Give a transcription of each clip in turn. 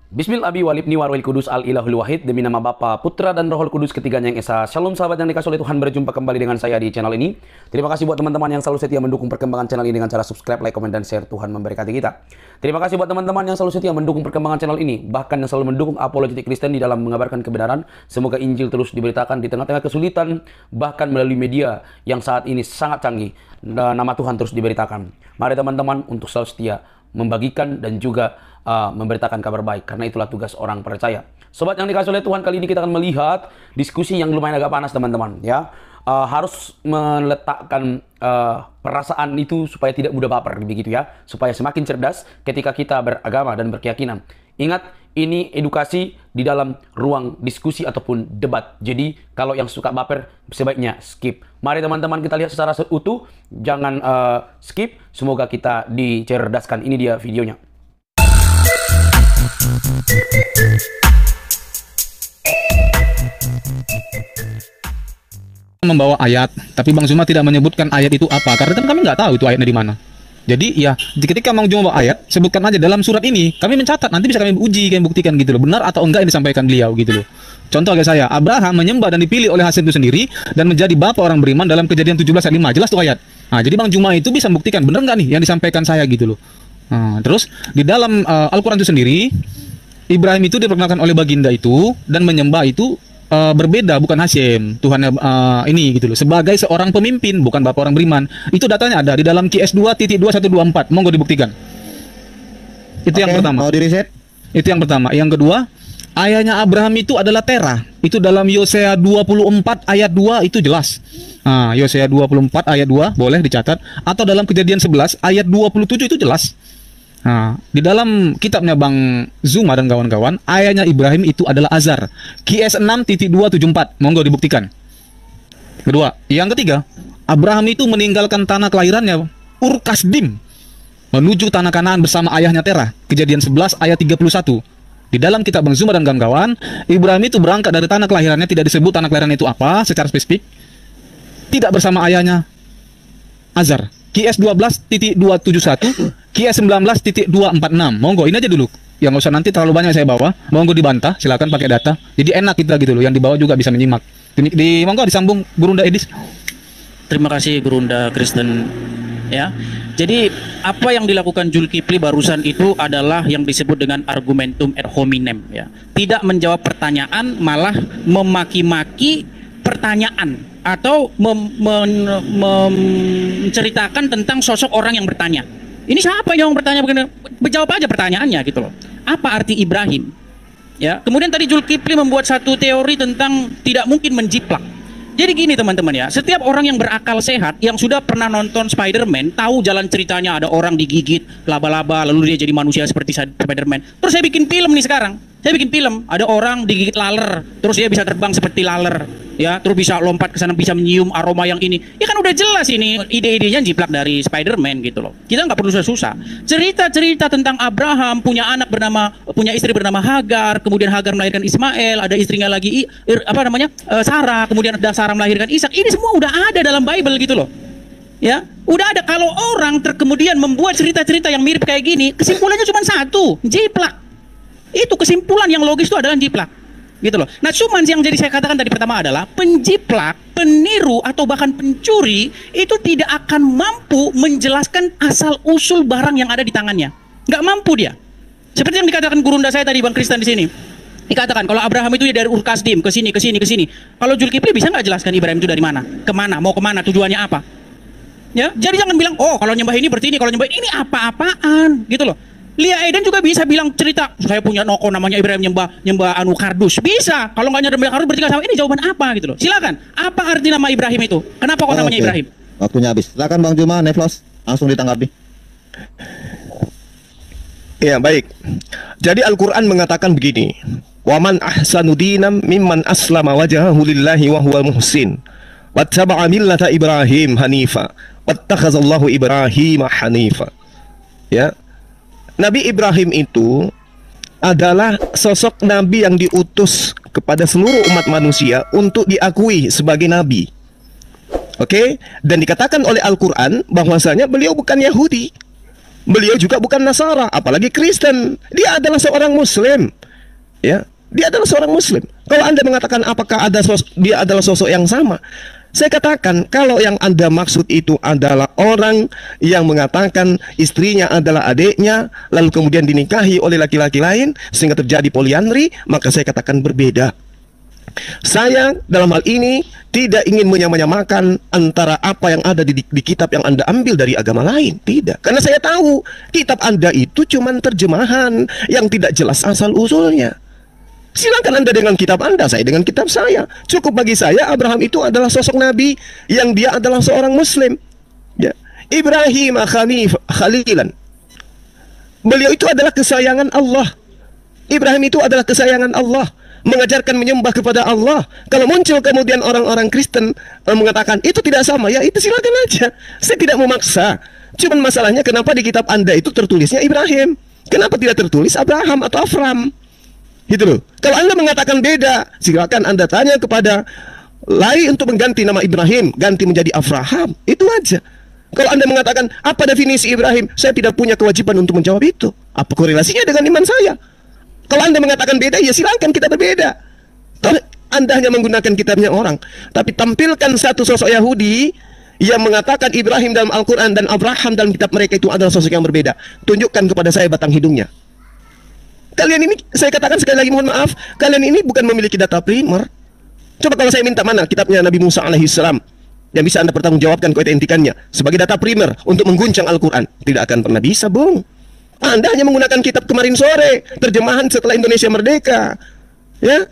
Bismillah abi walibni warwil kudus al ilahul wahid demi nama Bapa, Putra dan Rohul Kudus ketiganya yang esa. Shalom sahabat yang dikasih oleh Tuhan, berjumpa kembali dengan saya di channel ini. Terima kasih buat teman-teman yang selalu setia mendukung perkembangan channel ini dengan cara subscribe, like, komen, dan share. Tuhan memberkati kita. Terima kasih buat teman-teman yang selalu setia mendukung perkembangan channel ini, bahkan yang selalu mendukung apologetik Kristen di dalam mengabarkan kebenaran. Semoga Injil terus diberitakan di tengah-tengah kesulitan, bahkan melalui media yang saat ini sangat canggih. Nama Tuhan terus diberitakan. Mari teman-teman untuk selalu setia membagikan dan juga memberitakan kabar baik, karena itulah tugas orang percaya. Sobat yang dikasih oleh Tuhan, kali ini kita akan melihat diskusi yang lumayan agak panas teman-teman ya. Harus meletakkan perasaan itu supaya tidak mudah baper begitu ya, supaya semakin cerdas ketika kita beragama dan berkeyakinan. Ingat, ini edukasi di dalam ruang diskusi ataupun debat. Jadi kalau yang suka baper sebaiknya skip. Mari teman-teman kita lihat secara utuh, jangan skip. Semoga kita dicerdaskan. Ini dia videonya. Membawa ayat, tapi Bang Zuma tidak menyebutkan ayat itu apa, karena kan kami nggak tahu itu ayatnya di mana. Jadi ya, ketika Bang Zuma bawa ayat, sebutkan aja dalam surat ini, kami mencatat, nanti bisa kami uji, kami buktikan gitu loh, benar atau enggak yang disampaikan beliau gitu loh. Contoh kayak saya, Abraham menyembah dan dipilih oleh Hasem itu sendiri dan menjadi bapak orang beriman dalam Kejadian 17 ayat 5, jelas tuh ayat. Nah, jadi Bang Zuma itu bisa membuktikan benar nggak nih yang disampaikan saya gitu loh. Nah, terus di dalam Al-Quran itu sendiri, Ibrahim itu diperkenalkan oleh baginda itu dan menyembah itu berbeda, bukan Hasyim Tuhannya ini gitu loh, sebagai seorang pemimpin, bukan bapak orang beriman. Itu datanya ada di dalam QS 2.2124. Monggo dibuktikan. Itu yang pertama. Mau di reset? Itu yang pertama. Yang kedua, ayahnya Abraham itu adalah Terah. Itu dalam Yosea 24 ayat 2 itu jelas. Nah, Yosea 24 ayat 2 boleh dicatat, atau dalam Kejadian 11 ayat 27 itu jelas. Nah, di dalam kitabnya Bang Zuma dan kawan-kawan, ayahnya Ibrahim itu adalah Azar. QS 6.274. Monggo dibuktikan. Kedua, yang ketiga, Abraham itu meninggalkan tanah kelahirannya Ur Kasdim menuju tanah Kanaan bersama ayahnya Terah. Kejadian 11 ayat 31. Di dalam kitab Bang Zuma dan kawan-kawan, Ibrahim itu berangkat dari tanah kelahirannya, tidak disebut tanah kelahiran itu apa secara spesifik. Tidak bersama ayahnya Azar. QS 12.271, QS 19.246. Monggo, ini aja dulu. Yang nggak usah nanti terlalu banyak saya bawa. Monggo dibantah, silakan pakai data. Jadi enak kita gitu loh, yang dibawa juga bisa menyimak. Monggo disambung Gurunda Edis. Terima kasih Gurunda Kristen ya. Jadi apa yang dilakukan Zulkifli barusan itu adalah yang disebut dengan argumentum ad hominem ya. Tidak menjawab pertanyaan, malah memaki-maki pertanyaan atau menceritakan tentang sosok orang yang bertanya. Ini siapa yang bertanya begini? Menjawab aja pertanyaannya gitu loh. Apa arti Ibrahim? Ya. Kemudian tadi Zulkifli membuat satu teori tentang tidak mungkin menjiplak. Jadi gini teman-teman ya, setiap orang yang berakal sehat, yang sudah pernah nonton Spider-Man, tahu jalan ceritanya ada orang digigit laba-laba, lalu dia jadi manusia seperti Spider-Man. Terus saya bikin film nih sekarang. Saya bikin film, ada orang digigit laler, terus dia bisa terbang seperti laler, ya, terus bisa lompat ke sana, bisa menyium aroma yang ini. Ya kan udah jelas ini ide-idenya jiplak dari Spider-Man gitu loh. Kita nggak perlu susah-susah. Cerita-cerita tentang Abraham punya istri bernama Hagar, kemudian Hagar melahirkan Ismail, ada istrinya lagi Sarah, kemudian ada Sarah melahirkan Ishak. Ini semua udah ada dalam Bible gitu loh. Ya, udah ada. Kalau orang kemudian membuat cerita-cerita yang mirip kayak gini, kesimpulannya cuma satu, jiplak. Itu kesimpulan yang logis itu adalah jiplak gitu loh. Nah cuman yang jadi saya katakan tadi pertama adalah penjiplak, peniru atau bahkan pencuri itu tidak akan mampu menjelaskan asal usul barang yang ada di tangannya. Nggak mampu dia. Seperti yang dikatakan gurunda saya tadi Bang Kristen di sini. Dikatakan kalau Abraham itu dari Ur Kasdim ke sini. Kalau Zulkifli bisa nggak jelaskan Ibrahim itu dari mana, kemana, mau kemana, tujuannya apa? Ya, jadi jangan bilang oh kalau nyembah ini berarti ini, kalau nyembah ini apa-apaan gitu loh. Lia Eden juga bisa bilang cerita, saya punya noko namanya Ibrahim nyembah anu kardus. Bisa. Kalau nggak nyembah kardus berarti nggak sama. Ini jawaban apa gitu loh. Silakan. Apa arti nama Ibrahim itu? Kenapa kok namanya Ibrahim? Waktunya habis. Silakan Bang Zuma, Neflos, langsung ditanggapi. Ya, baik. Jadi Al-Qur'an mengatakan begini. Waman ahsanu dinam mimman aslama wajhahu lillahi wa huwa muhsin. Wattaba'a millata Ibrahim hanifa. Wattakhazallahu Ibrahim hanifa. Ya. Nabi Ibrahim itu adalah sosok nabi yang diutus kepada seluruh umat manusia untuk diakui sebagai nabi. Oke? Dan dikatakan oleh Al-Quran bahwasanya beliau bukan Yahudi. Beliau juga bukan Nasara, apalagi Kristen. Dia adalah seorang Muslim. Ya, dia adalah seorang muslim. Kalau Anda mengatakan apakah dia adalah sosok yang sama, saya katakan kalau yang Anda maksud itu adalah orang yang mengatakan istrinya adalah adiknya, lalu kemudian dinikahi oleh laki-laki lain sehingga terjadi poliandri, maka saya katakan berbeda. Saya dalam hal ini tidak ingin menyamakan antara apa yang ada di kitab yang Anda ambil dari agama lain. Tidak. Karena saya tahu kitab Anda itu cuma terjemahan yang tidak jelas asal-usulnya. Silakan Anda dengan kitab Anda, saya dengan kitab saya. Cukup bagi saya Abraham itu adalah sosok Nabi yang dia adalah seorang Muslim. Ya. Ibrahim Khalilan. Beliau itu adalah kesayangan Allah. Ibrahim itu adalah kesayangan Allah, mengajarkan menyembah kepada Allah. Kalau muncul kemudian orang-orang Kristen mengatakan itu tidak sama, ya itu silakan aja. Saya tidak memaksa. Cuman masalahnya kenapa di kitab Anda itu tertulisnya Ibrahim? Kenapa tidak tertulis Abraham atau Afram? Gitu loh. Kalau Anda mengatakan beda, silakan Anda tanya kepada Lai untuk mengganti nama Ibrahim, ganti menjadi Abraham. Itu aja. Kalau Anda mengatakan apa definisi Ibrahim, saya tidak punya kewajiban untuk menjawab itu. Apa korelasinya dengan iman saya? Kalau Anda mengatakan beda, ya silakan kita berbeda. Anda hanya menggunakan kitabnya orang. Tapi tampilkan satu sosok Yahudi yang mengatakan Ibrahim dalam Al-Quran dan Abraham dalam kitab mereka itu adalah sosok yang berbeda. Tunjukkan kepada saya batang hidungnya. Kalian ini, saya katakan sekali lagi mohon maaf, kalian ini bukan memiliki data primer. Coba kalau saya minta mana kitabnya Nabi Musa alaihissalam yang bisa Anda pertanggungjawabkan keautentikannya sebagai data primer untuk mengguncang Al-Quran. Tidak akan pernah bisa, Bung. Anda hanya menggunakan kitab kemarin sore, terjemahan setelah Indonesia merdeka. Ya,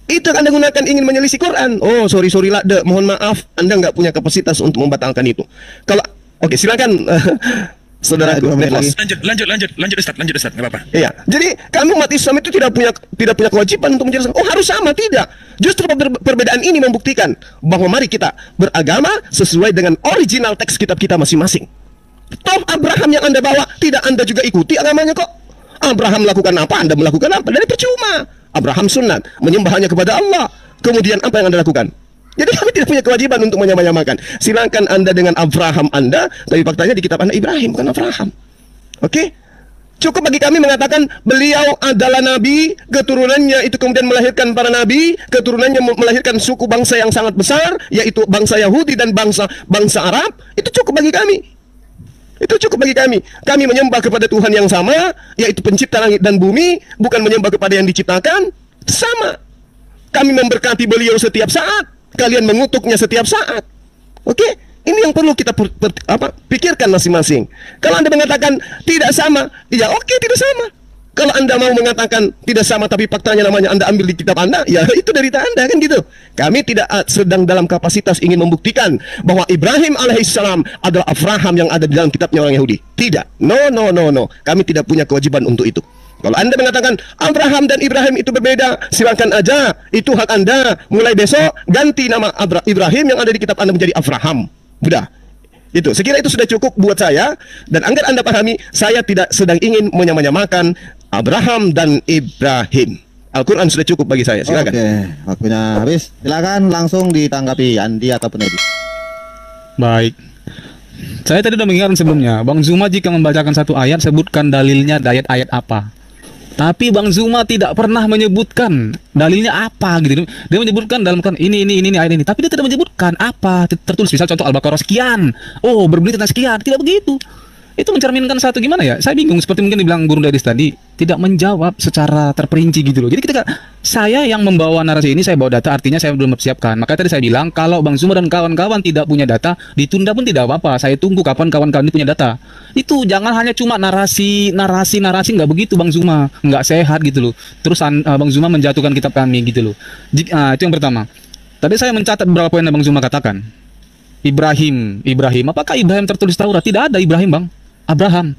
itu Anda gunakan ingin menyelisih Quran. Oh, sorry lah, mohon maaf, Anda nggak punya kapasitas untuk membatalkan itu. Kalau, oke, silakan, saudara. Lanjut Ustaz, nggak apa-apa. Iya, jadi kami umat Islam itu tidak punya kewajiban untuk menjelaskan. Oh, harus sama, tidak. Justru perbedaan ini membuktikan bahwa mari kita beragama sesuai dengan original teks kitab kita masing-masing. Toh Abraham yang Anda bawa tidak Anda juga ikuti agamanya kok. Abraham melakukan apa, Anda melakukan apa? Dari percuma. Abraham sunat, menyembah hanya kepada Allah. Kemudian apa yang Anda lakukan? Jadi kami tidak punya kewajiban untuk menyamakan. Silakan Anda dengan Abraham Anda, tapi faktanya di kitab Anda Ibrahim bukan Abraham. Oke? Cukup bagi kami mengatakan beliau adalah nabi, keturunannya itu kemudian melahirkan para nabi, keturunannya melahirkan suku bangsa yang sangat besar, yaitu bangsa Yahudi dan bangsa Arab. Itu cukup bagi kami. Itu cukup bagi kami. Kami menyembah kepada Tuhan yang sama, yaitu pencipta langit dan bumi, bukan menyembah kepada yang diciptakan. Sama. Kami memberkati beliau setiap saat, kalian mengutuknya setiap saat. Oke? Ini yang perlu kita pikirkan masing-masing. Kalau Anda mengatakan tidak sama, ya oke, tidak sama. Kalau Anda mau mengatakan tidak sama tapi faktanya namanya Anda ambil di kitab Anda, ya itu dari Anda kan gitu. Kami tidak sedang dalam kapasitas ingin membuktikan bahwa Ibrahim alaihissalam adalah Abraham yang ada di dalam kitabnya orang Yahudi. Tidak. No. Kami tidak punya kewajiban untuk itu. Kalau Anda mengatakan Abraham dan Ibrahim itu berbeda, silakan aja. Itu hak Anda. Mulai besok ganti nama Ibrahim yang ada di kitab Anda menjadi Abraham. Sudah. Itu, sekira itu sudah cukup buat saya. Dan agar Anda pahami, saya tidak sedang ingin menyamakan Abraham dan Ibrahim. Al-Quran sudah cukup bagi saya. Silakan. Oke, waktunya habis. Silakan langsung ditanggapi Andi ataupun Edi. Baik. Saya tadi sudah mengingatkan sebelumnya, Bang Zuma jika membacakan satu ayat, sebutkan dalilnya ayat apa. Tapi Bang Zuma tidak pernah menyebutkan dalilnya apa gitu. Dia menyebutkan dalam kan ini ayat ini, tapi dia tidak menyebutkan apa. Tertulis misal contoh Al-Baqarah sekian. Oh, berbunyi tentang sekian. Tidak begitu. Itu mencerminkan satu gimana ya? Saya bingung seperti mungkin dibilang guru dari tadi, tidak menjawab secara terperinci gitu loh. Jadi ketika saya yang membawa narasi ini, saya bawa data, artinya saya belum mempersiapkan. Maka tadi saya bilang kalau Bang Zuma dan kawan-kawan tidak punya data, ditunda pun tidak apa-apa. Saya tunggu kapan kawan-kawan ini punya data. Itu jangan hanya cuma narasi nggak begitu Bang Zuma, nggak sehat gitu loh. Terus Bang Zuma menjatuhkan kitab kami gitu loh. Itu yang pertama. Tadi saya mencatat beberapa poin yang Bang Zuma katakan. Ibrahim, apakah Ibrahim tertulis Taurat? Tidak ada Ibrahim, Bang. Abram,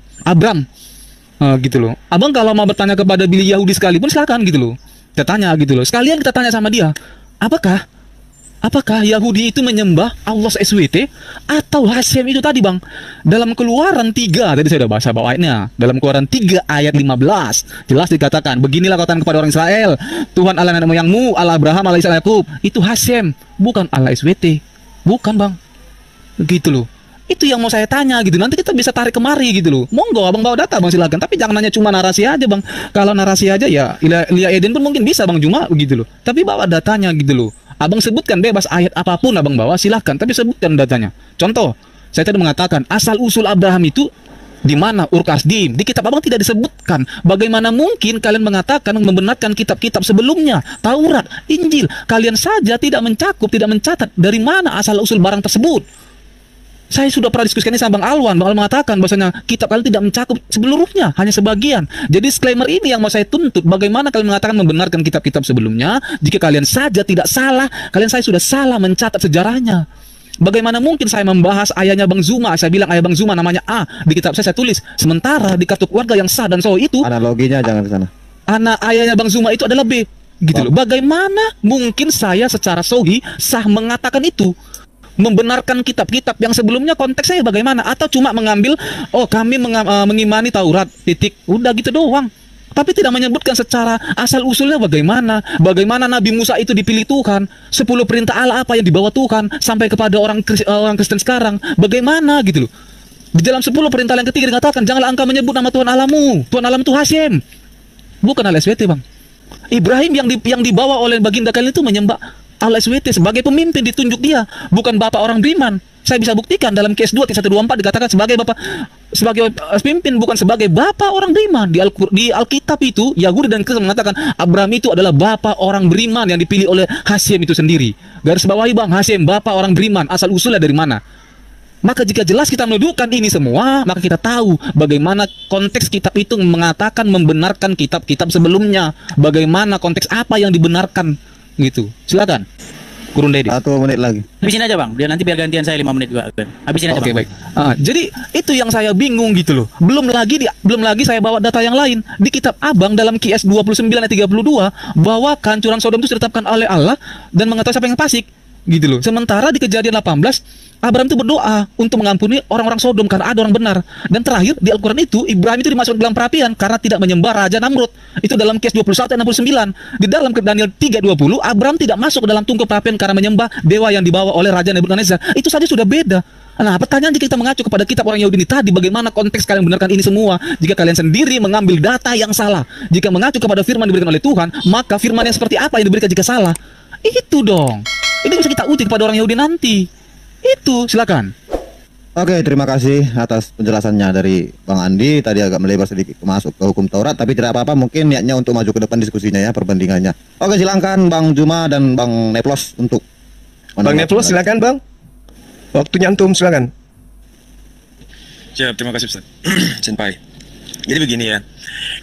gitu loh. Abang kalau mau bertanya kepada Billy Yahudi sekalipun silakan gitu loh. Kita tanya gitu loh. Sekalian kita tanya sama dia, apakah Yahudi itu menyembah Allah SWT atau Hashem itu tadi Bang? Dalam Keluaran 3, tadi saya sudah bahasa ayatnya. Dalam Keluaran 3 ayat 15 jelas dikatakan, beginilah katakan kepada orang Israel, Tuhan Allah nenek moyangmu, Allah Abraham, Allah Ishak, Yakub, itu Hashem, bukan Allah SWT. Bukan Bang. Gitu loh. Itu yang mau saya tanya gitu. Nanti kita bisa tarik kemari gitu loh. Monggo abang bawa data bang, silakan. Tapi jangan hanya cuma narasi aja bang. Kalau narasi aja ya Lia Eden pun mungkin bisa bang, cuma begitu loh. Tapi bawa datanya gitu loh. Abang sebutkan bebas ayat apapun abang bawa silahkan. Tapi sebutkan datanya. Contoh, saya tadi mengatakan asal usul Abraham itu di mana Ur-Kasdim. Di kitab abang tidak disebutkan. Bagaimana mungkin kalian mengatakan membenarkan kitab-kitab sebelumnya, Taurat, Injil. Kalian saja tidak mencakup, tidak mencatat dari mana asal usul barang tersebut. Saya sudah pernah diskusikan ini sama Bang Alwan. Bang Alwan mengatakan bahwasanya kitab kalian tidak mencakup seluruhnya, hanya sebagian. Jadi disclaimer ini yang mau saya tuntut. Bagaimana kalian mengatakan membenarkan kitab-kitab sebelumnya jika kalian saja tidak salah, kalian saya sudah salah mencatat sejarahnya. Bagaimana mungkin saya membahas ayahnya Bang Zuma, saya bilang ayah Bang Zuma namanya A, di kitab saya tulis, sementara di kartu keluarga yang sah dan sahih itu Analoginya jangan ke sana. anak ayahnya Bang Zuma itu adalah B. Gitu loh. Bagaimana mungkin saya secara sahih sah mengatakan itu? Membenarkan kitab-kitab yang sebelumnya konteksnya bagaimana, atau cuma mengambil kami mengimani Taurat titik udah gitu doang, tapi tidak menyebutkan secara asal usulnya bagaimana Nabi Musa itu dipilih Tuhan, 10 perintah Allah apa yang dibawa Tuhan sampai kepada orang Kristen sekarang bagaimana gitu loh. Di dalam 10 perintah yang ketiga dikatakan janganlah engkau menyebut nama Tuhan Allahmu. Tuhan Allahmu itu Hashem, bukan al-SWT bang. Ibrahim yang dibawa oleh baginda kalian itu menyembah al-SWT sebagai pemimpin, ditunjuk dia, bukan bapak orang beriman. Saya bisa buktikan dalam case 2 124 dikatakan sebagai bapak, sebagai pemimpin, bukan sebagai bapak orang beriman. Di Alkitab itu Yahudi dan Kristen mengatakan Abraham itu adalah bapak orang beriman yang dipilih oleh Hashem itu sendiri. Garis bawahi bang, Hashem bapak orang beriman, asal usulnya dari mana? Maka jika jelas kita menuduhkan ini semua, maka kita tahu bagaimana konteks kitab itu mengatakan membenarkan kitab-kitab sebelumnya. Bagaimana konteks apa yang dibenarkan gitu. Silakan. Kurun Dedi. 1 menit lagi. Habisin aja bang, biar nanti biar gantian saya 5 menit juga. Habisin aja Oke, bang. baik. Jadi itu yang saya bingung gitu loh. Belum lagi saya bawa data yang lain. Di kitab Abang dalam QS 29 ayat 32 bahwa kehancuran Sodom itu ditetapkan oleh Allah dan mengetahui siapa yang fasik gitu loh. Sementara di Kejadian 18 Abraham itu berdoa untuk mengampuni orang-orang Sodom karena ada orang benar. Dan terakhir di Al-Quran itu Ibrahim itu dimasukkan dalam perapian karena tidak menyembah Raja Namrud. Itu dalam kes 21 ayat 69. Di dalam Daniel 3:20 Abraham tidak masuk ke dalam tungku perapian karena menyembah dewa yang dibawa oleh Raja Nebukadnezar. Itu saja sudah beda. Nah, pertanyaan jika kita mengacu kepada kitab orang Yahudi ini tadi, bagaimana konteks kalian membenarkan ini semua? Jika kalian sendiri mengambil data yang salah, jika mengacu kepada firman diberikan oleh Tuhan, maka firman yang seperti apa yang diberikan jika salah? Itu dong. Ini bisa kita uji kepada orang Yahudi nanti. Itu, silakan. Oke, terima kasih atas penjelasannya dari Bang Andi. Tadi agak melebar sedikit masuk ke hukum Taurat, tapi tidak apa-apa, mungkin niatnya untuk maju ke depan diskusinya ya, perbandingannya. Oke, silakan Bang Juma dan Bang Neplos untuk Bang Neplos silakan bang. Waktunya antum silakan. Siap, terima kasih Ustaz. Senpai. Jadi begini ya,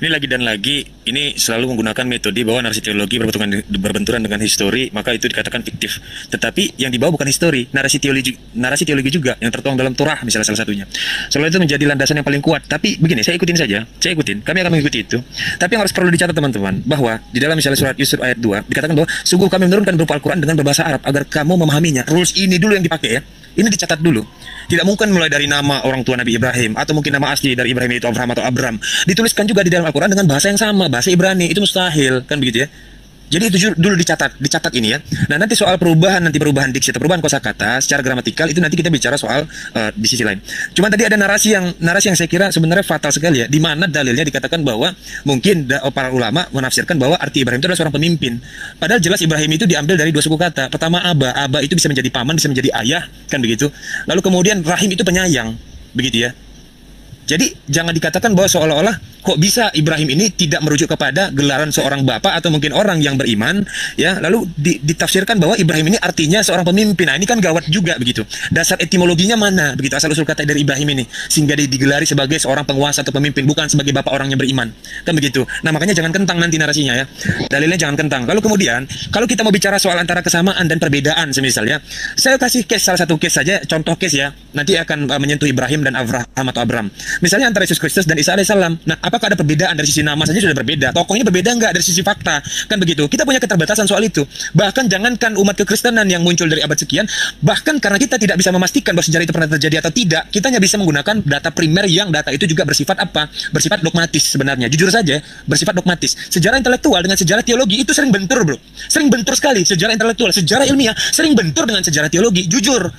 ini lagi dan lagi, ini selalu menggunakan metode bahwa narasi teologi berbenturan dengan histori, maka itu dikatakan fiktif. Tetapi yang dibawa bukan histori, narasi teologi juga yang tertuang dalam Torah misalnya salah satunya. Soalnya itu menjadi landasan yang paling kuat. Tapi begini, saya ikutin saja, kami akan mengikuti itu. Tapi yang harus perlu dicatat teman-teman, bahwa di dalam misalnya surat Yusuf ayat 2 dikatakan bahwa sungguh kami menurunkan berupa Al-Quran dengan berbahasa Arab agar kamu memahaminya. Rules ini dulu yang dipakai ya. Ini dicatat dulu. Tidak mungkin mulai dari nama orang tua Nabi Ibrahim atau mungkin nama asli dari Ibrahim itu Abraham atau Abram. Dituliskan juga di dalam Al-Quran dengan bahasa yang sama, bahasa Ibrani. Itu mustahil, kan begitu ya. Jadi itu dulu dicatat ini ya. Nah, nanti soal perubahan diksi atau perubahan kosakata secara gramatikal itu nanti kita bicara soal di sisi lain. Cuma tadi ada narasi yang saya kira sebenarnya fatal sekali ya, di mana dalilnya dikatakan bahwa mungkin para ulama menafsirkan bahwa arti Ibrahim itu adalah seorang pemimpin. Padahal jelas Ibrahim itu diambil dari 2 suku kata. Pertama aba itu bisa menjadi paman, bisa menjadi ayah, kan begitu. Lalu kemudian rahim itu penyayang, begitu ya. Jadi jangan dikatakan bahwa seolah-olah kok bisa Ibrahim ini tidak merujuk kepada gelaran seorang bapak atau mungkin orang yang beriman ya, lalu ditafsirkan bahwa Ibrahim ini artinya seorang pemimpin. Nah, ini kan gawat juga begitu. Dasar etimologinya mana begitu, asal usul kata dari Ibrahim ini sehingga digelari sebagai seorang penguasa atau pemimpin, bukan sebagai bapak orang yang beriman, kan begitu. Nah, makanya jangan kentang nanti narasinya ya, dalilnya jangan kentang. Lalu kemudian kalau kita mau bicara soal antara kesamaan dan perbedaan, semisalnya saya kasih salah satu case saja, contoh case ya, nanti akan menyentuh Ibrahim dan Abraham atau Abram. Misalnya antara Yesus Kristus dan Isa alaihissalam. Nah, apakah ada perbedaan dari sisi nama saja sudah berbeda? Tokohnya berbeda nggak dari sisi fakta? Kan begitu. Kita punya keterbatasan soal itu. Bahkan jangankan umat kekristenan yang muncul dari abad sekian, bahkan karena kita tidak bisa memastikan bahwa sejarah itu pernah terjadi atau tidak, kita hanya bisa menggunakan data primer yang data itu juga bersifat apa? Bersifat dogmatis sebenarnya. Jujur saja, bersifat dogmatis. Sejarah intelektual dengan sejarah teologi itu sering bentur, bro. Sering bentur sekali. Sejarah intelektual, sejarah ilmiah sering bentur dengan sejarah teologi. Jujur.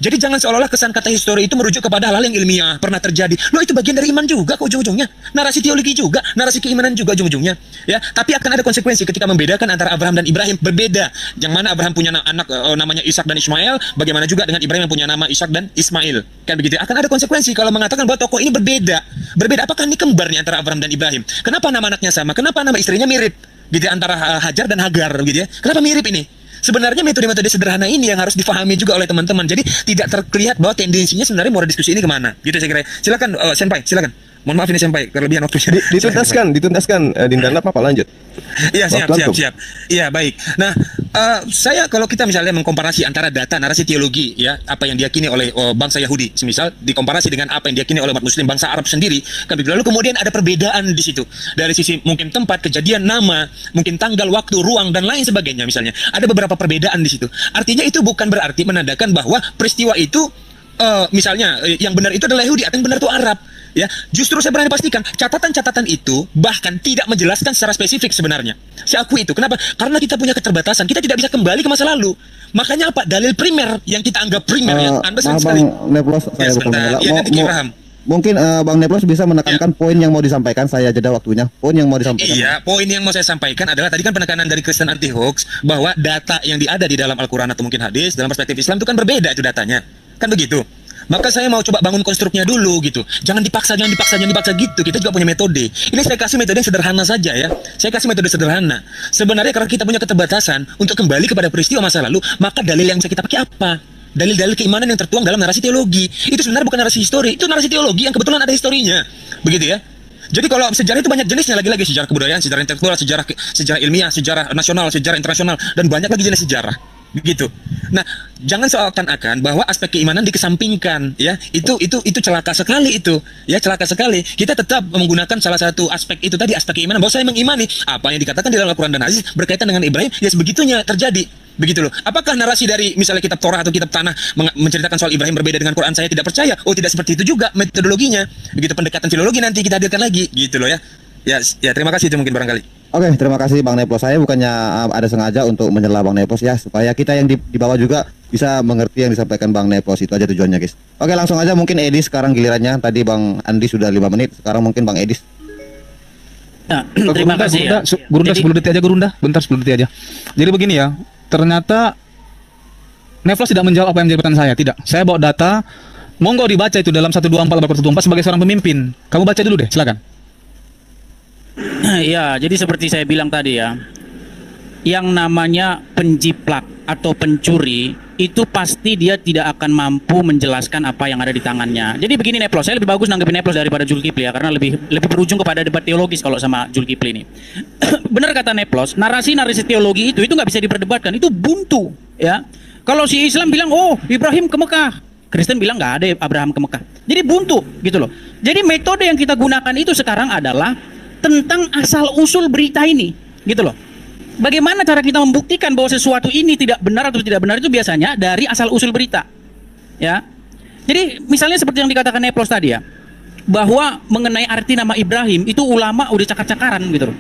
Jadi jangan seolah-olah kesan kata histori itu merujuk kepada hal-hal yang ilmiah, pernah terjadi. Loh, itu bagian dari iman juga kok ujung-ujungnya. Narasi teologi juga, narasi keimanan juga ujung-ujungnya. Ya, tapi akan ada konsekuensi ketika membedakan antara Abraham dan Ibrahim. Berbeda. Yang mana Abraham punya anak namanya Ishak dan Ismail, bagaimana juga dengan Ibrahim yang punya nama Ishak dan Ismail. Kan begitu. Akan ada konsekuensi kalau mengatakan bahwa tokoh ini berbeda. Berbeda, apakah ini kembar nih antara Abraham dan Ibrahim? Kenapa nama anaknya sama? Kenapa nama istrinya mirip? Gitu ya, antara Hajar dan Hagar gitu ya. Kenapa mirip ini? Sebenarnya metode-metode sederhana ini yang harus difahami juga oleh teman-teman. Jadi tidak terlihat bahwa tendensinya sebenarnya mau diskusi ini kemana. Gitu saya kira. Silakan Senpai, silakan. Mohon maaf ini Senpai, kelebihan waktunya. Dituntaskan Dinda, apa lanjut. Iya, siap. Iya, baik. Nah, saya kalau kita misalnya mengkomparasi antara data narasi teologi ya, apa yang diyakini oleh bangsa Yahudi, semisal dikomparasi dengan apa yang diyakini oleh umat muslim bangsa Arab sendiri, kan begitu. Lalu kemudian ada perbedaan di situ. Dari sisi mungkin tempat, kejadian, nama, mungkin tanggal, waktu, ruang dan lain sebagainya misalnya. Ada beberapa perbedaan di situ. Artinya itu bukan berarti menandakan bahwa peristiwa itu misalnya yang benar itu adalah Yahudi atau yang benar itu Arab. Ya, justru saya berani pastikan catatan-catatan itu bahkan tidak menjelaskan secara spesifik sebenarnya. Saya akui itu. Kenapa? Karena kita punya keterbatasan. Kita tidak bisa kembali ke masa lalu. Makanya apa? Dalil primer yang kita anggap primer ya. Anda sering sekali. Bang Neplos, saya bukan mengelak. Mungkin Bang Neplos bisa menekankan poin yang mau disampaikan. Saya jeda waktunya. Poin yang mau disampaikan. Iya, poin yang mau saya sampaikan adalah tadi kan penekanan dari Kristen anti hoax bahwa data yang ada di dalam Al-Quran atau mungkin hadis dalam perspektif Islam itu kan berbeda itu datanya. Kan begitu. Maka saya mau coba bangun konstruknya dulu gitu. Jangan dipaksa gitu. Kita juga punya metode. Ini saya kasih metode yang sederhana saja ya. Saya kasih metode sederhana. Sebenarnya karena kita punya keterbatasan untuk kembali kepada peristiwa masa lalu, maka dalil yang bisa kita pakai apa? Dalil-dalil keimanan yang tertuang dalam narasi teologi. Itu sebenarnya bukan narasi histori, itu narasi teologi yang kebetulan ada historinya. Begitu ya. Jadi kalau sejarah itu banyak jenisnya, lagi-lagi sejarah kebudayaan, sejarah intelektual, sejarah ilmiah, sejarah nasional, sejarah internasional, dan banyak lagi jenis sejarah. Begitu. Nah, jangan seakan-akan bahwa aspek keimanan dikesampingkan, ya. Itu celaka sekali itu. Ya, celaka sekali. Kita tetap menggunakan salah satu aspek itu tadi, aspek keimanan, bahwa saya mengimani apa yang dikatakan di dalam Al-Qur'an dan hadis berkaitan dengan Ibrahim, ya sebegitunya terjadi. Begitu loh. Apakah narasi dari misalnya kitab Torah atau kitab Tanah menceritakan soal Ibrahim berbeda dengan Quran? Saya tidak percaya. Oh, tidak seperti itu juga metodologinya. Begitu pendekatan filologi nanti kita hadirkan lagi, gitu loh ya. Ya, terima kasih itu mungkin barangkali. Oke, terima kasih Bang Neplos. Saya bukannya ada sengaja untuk menyela Bang Neplos ya, supaya kita yang di bawah juga bisa mengerti yang disampaikan Bang Neplos. Itu aja tujuannya, guys. Oke, langsung aja mungkin Edis sekarang gilirannya. Tadi Bang Andi sudah 5 menit, sekarang mungkin Bang Edis. Nah, terima kasih ya. Gurunda 10 detik aja, Gurunda. Bentar 10 detik aja. Jadi begini ya, ternyata Neplos tidak menjawab apa yang menjadi pertanyaan saya. Tidak. Saya bawa data. Monggo dibaca itu dalam 124 sebagai seorang pemimpin. Kamu baca dulu deh, silakan. Ya, jadi seperti saya bilang tadi ya, yang namanya penjiplak atau pencuri itu pasti dia tidak akan mampu menjelaskan apa yang ada di tangannya. Jadi begini Neplos, saya lebih bagus nanggepin Neplos daripada Zulkifli ya, karena lebih berujung kepada debat teologis kalau sama Zulkifli ini. Benar kata Neplos, narasi teologi itu nggak bisa diperdebatkan, itu buntu ya. Kalau si Islam bilang, oh Ibrahim ke Mekah, Kristen bilang nggak ada Abraham ke Mekah, jadi buntu gitu loh. Jadi metode yang kita gunakan itu sekarang adalah tentang asal usul berita ini, gitu loh. Bagaimana cara kita membuktikan bahwa sesuatu ini tidak benar atau tidak benar itu biasanya dari asal usul berita, ya. Jadi misalnya seperti yang dikatakan Neplos tadi ya, bahwa mengenai arti nama Ibrahim itu ulama udah cakar-cakaran gitu loh.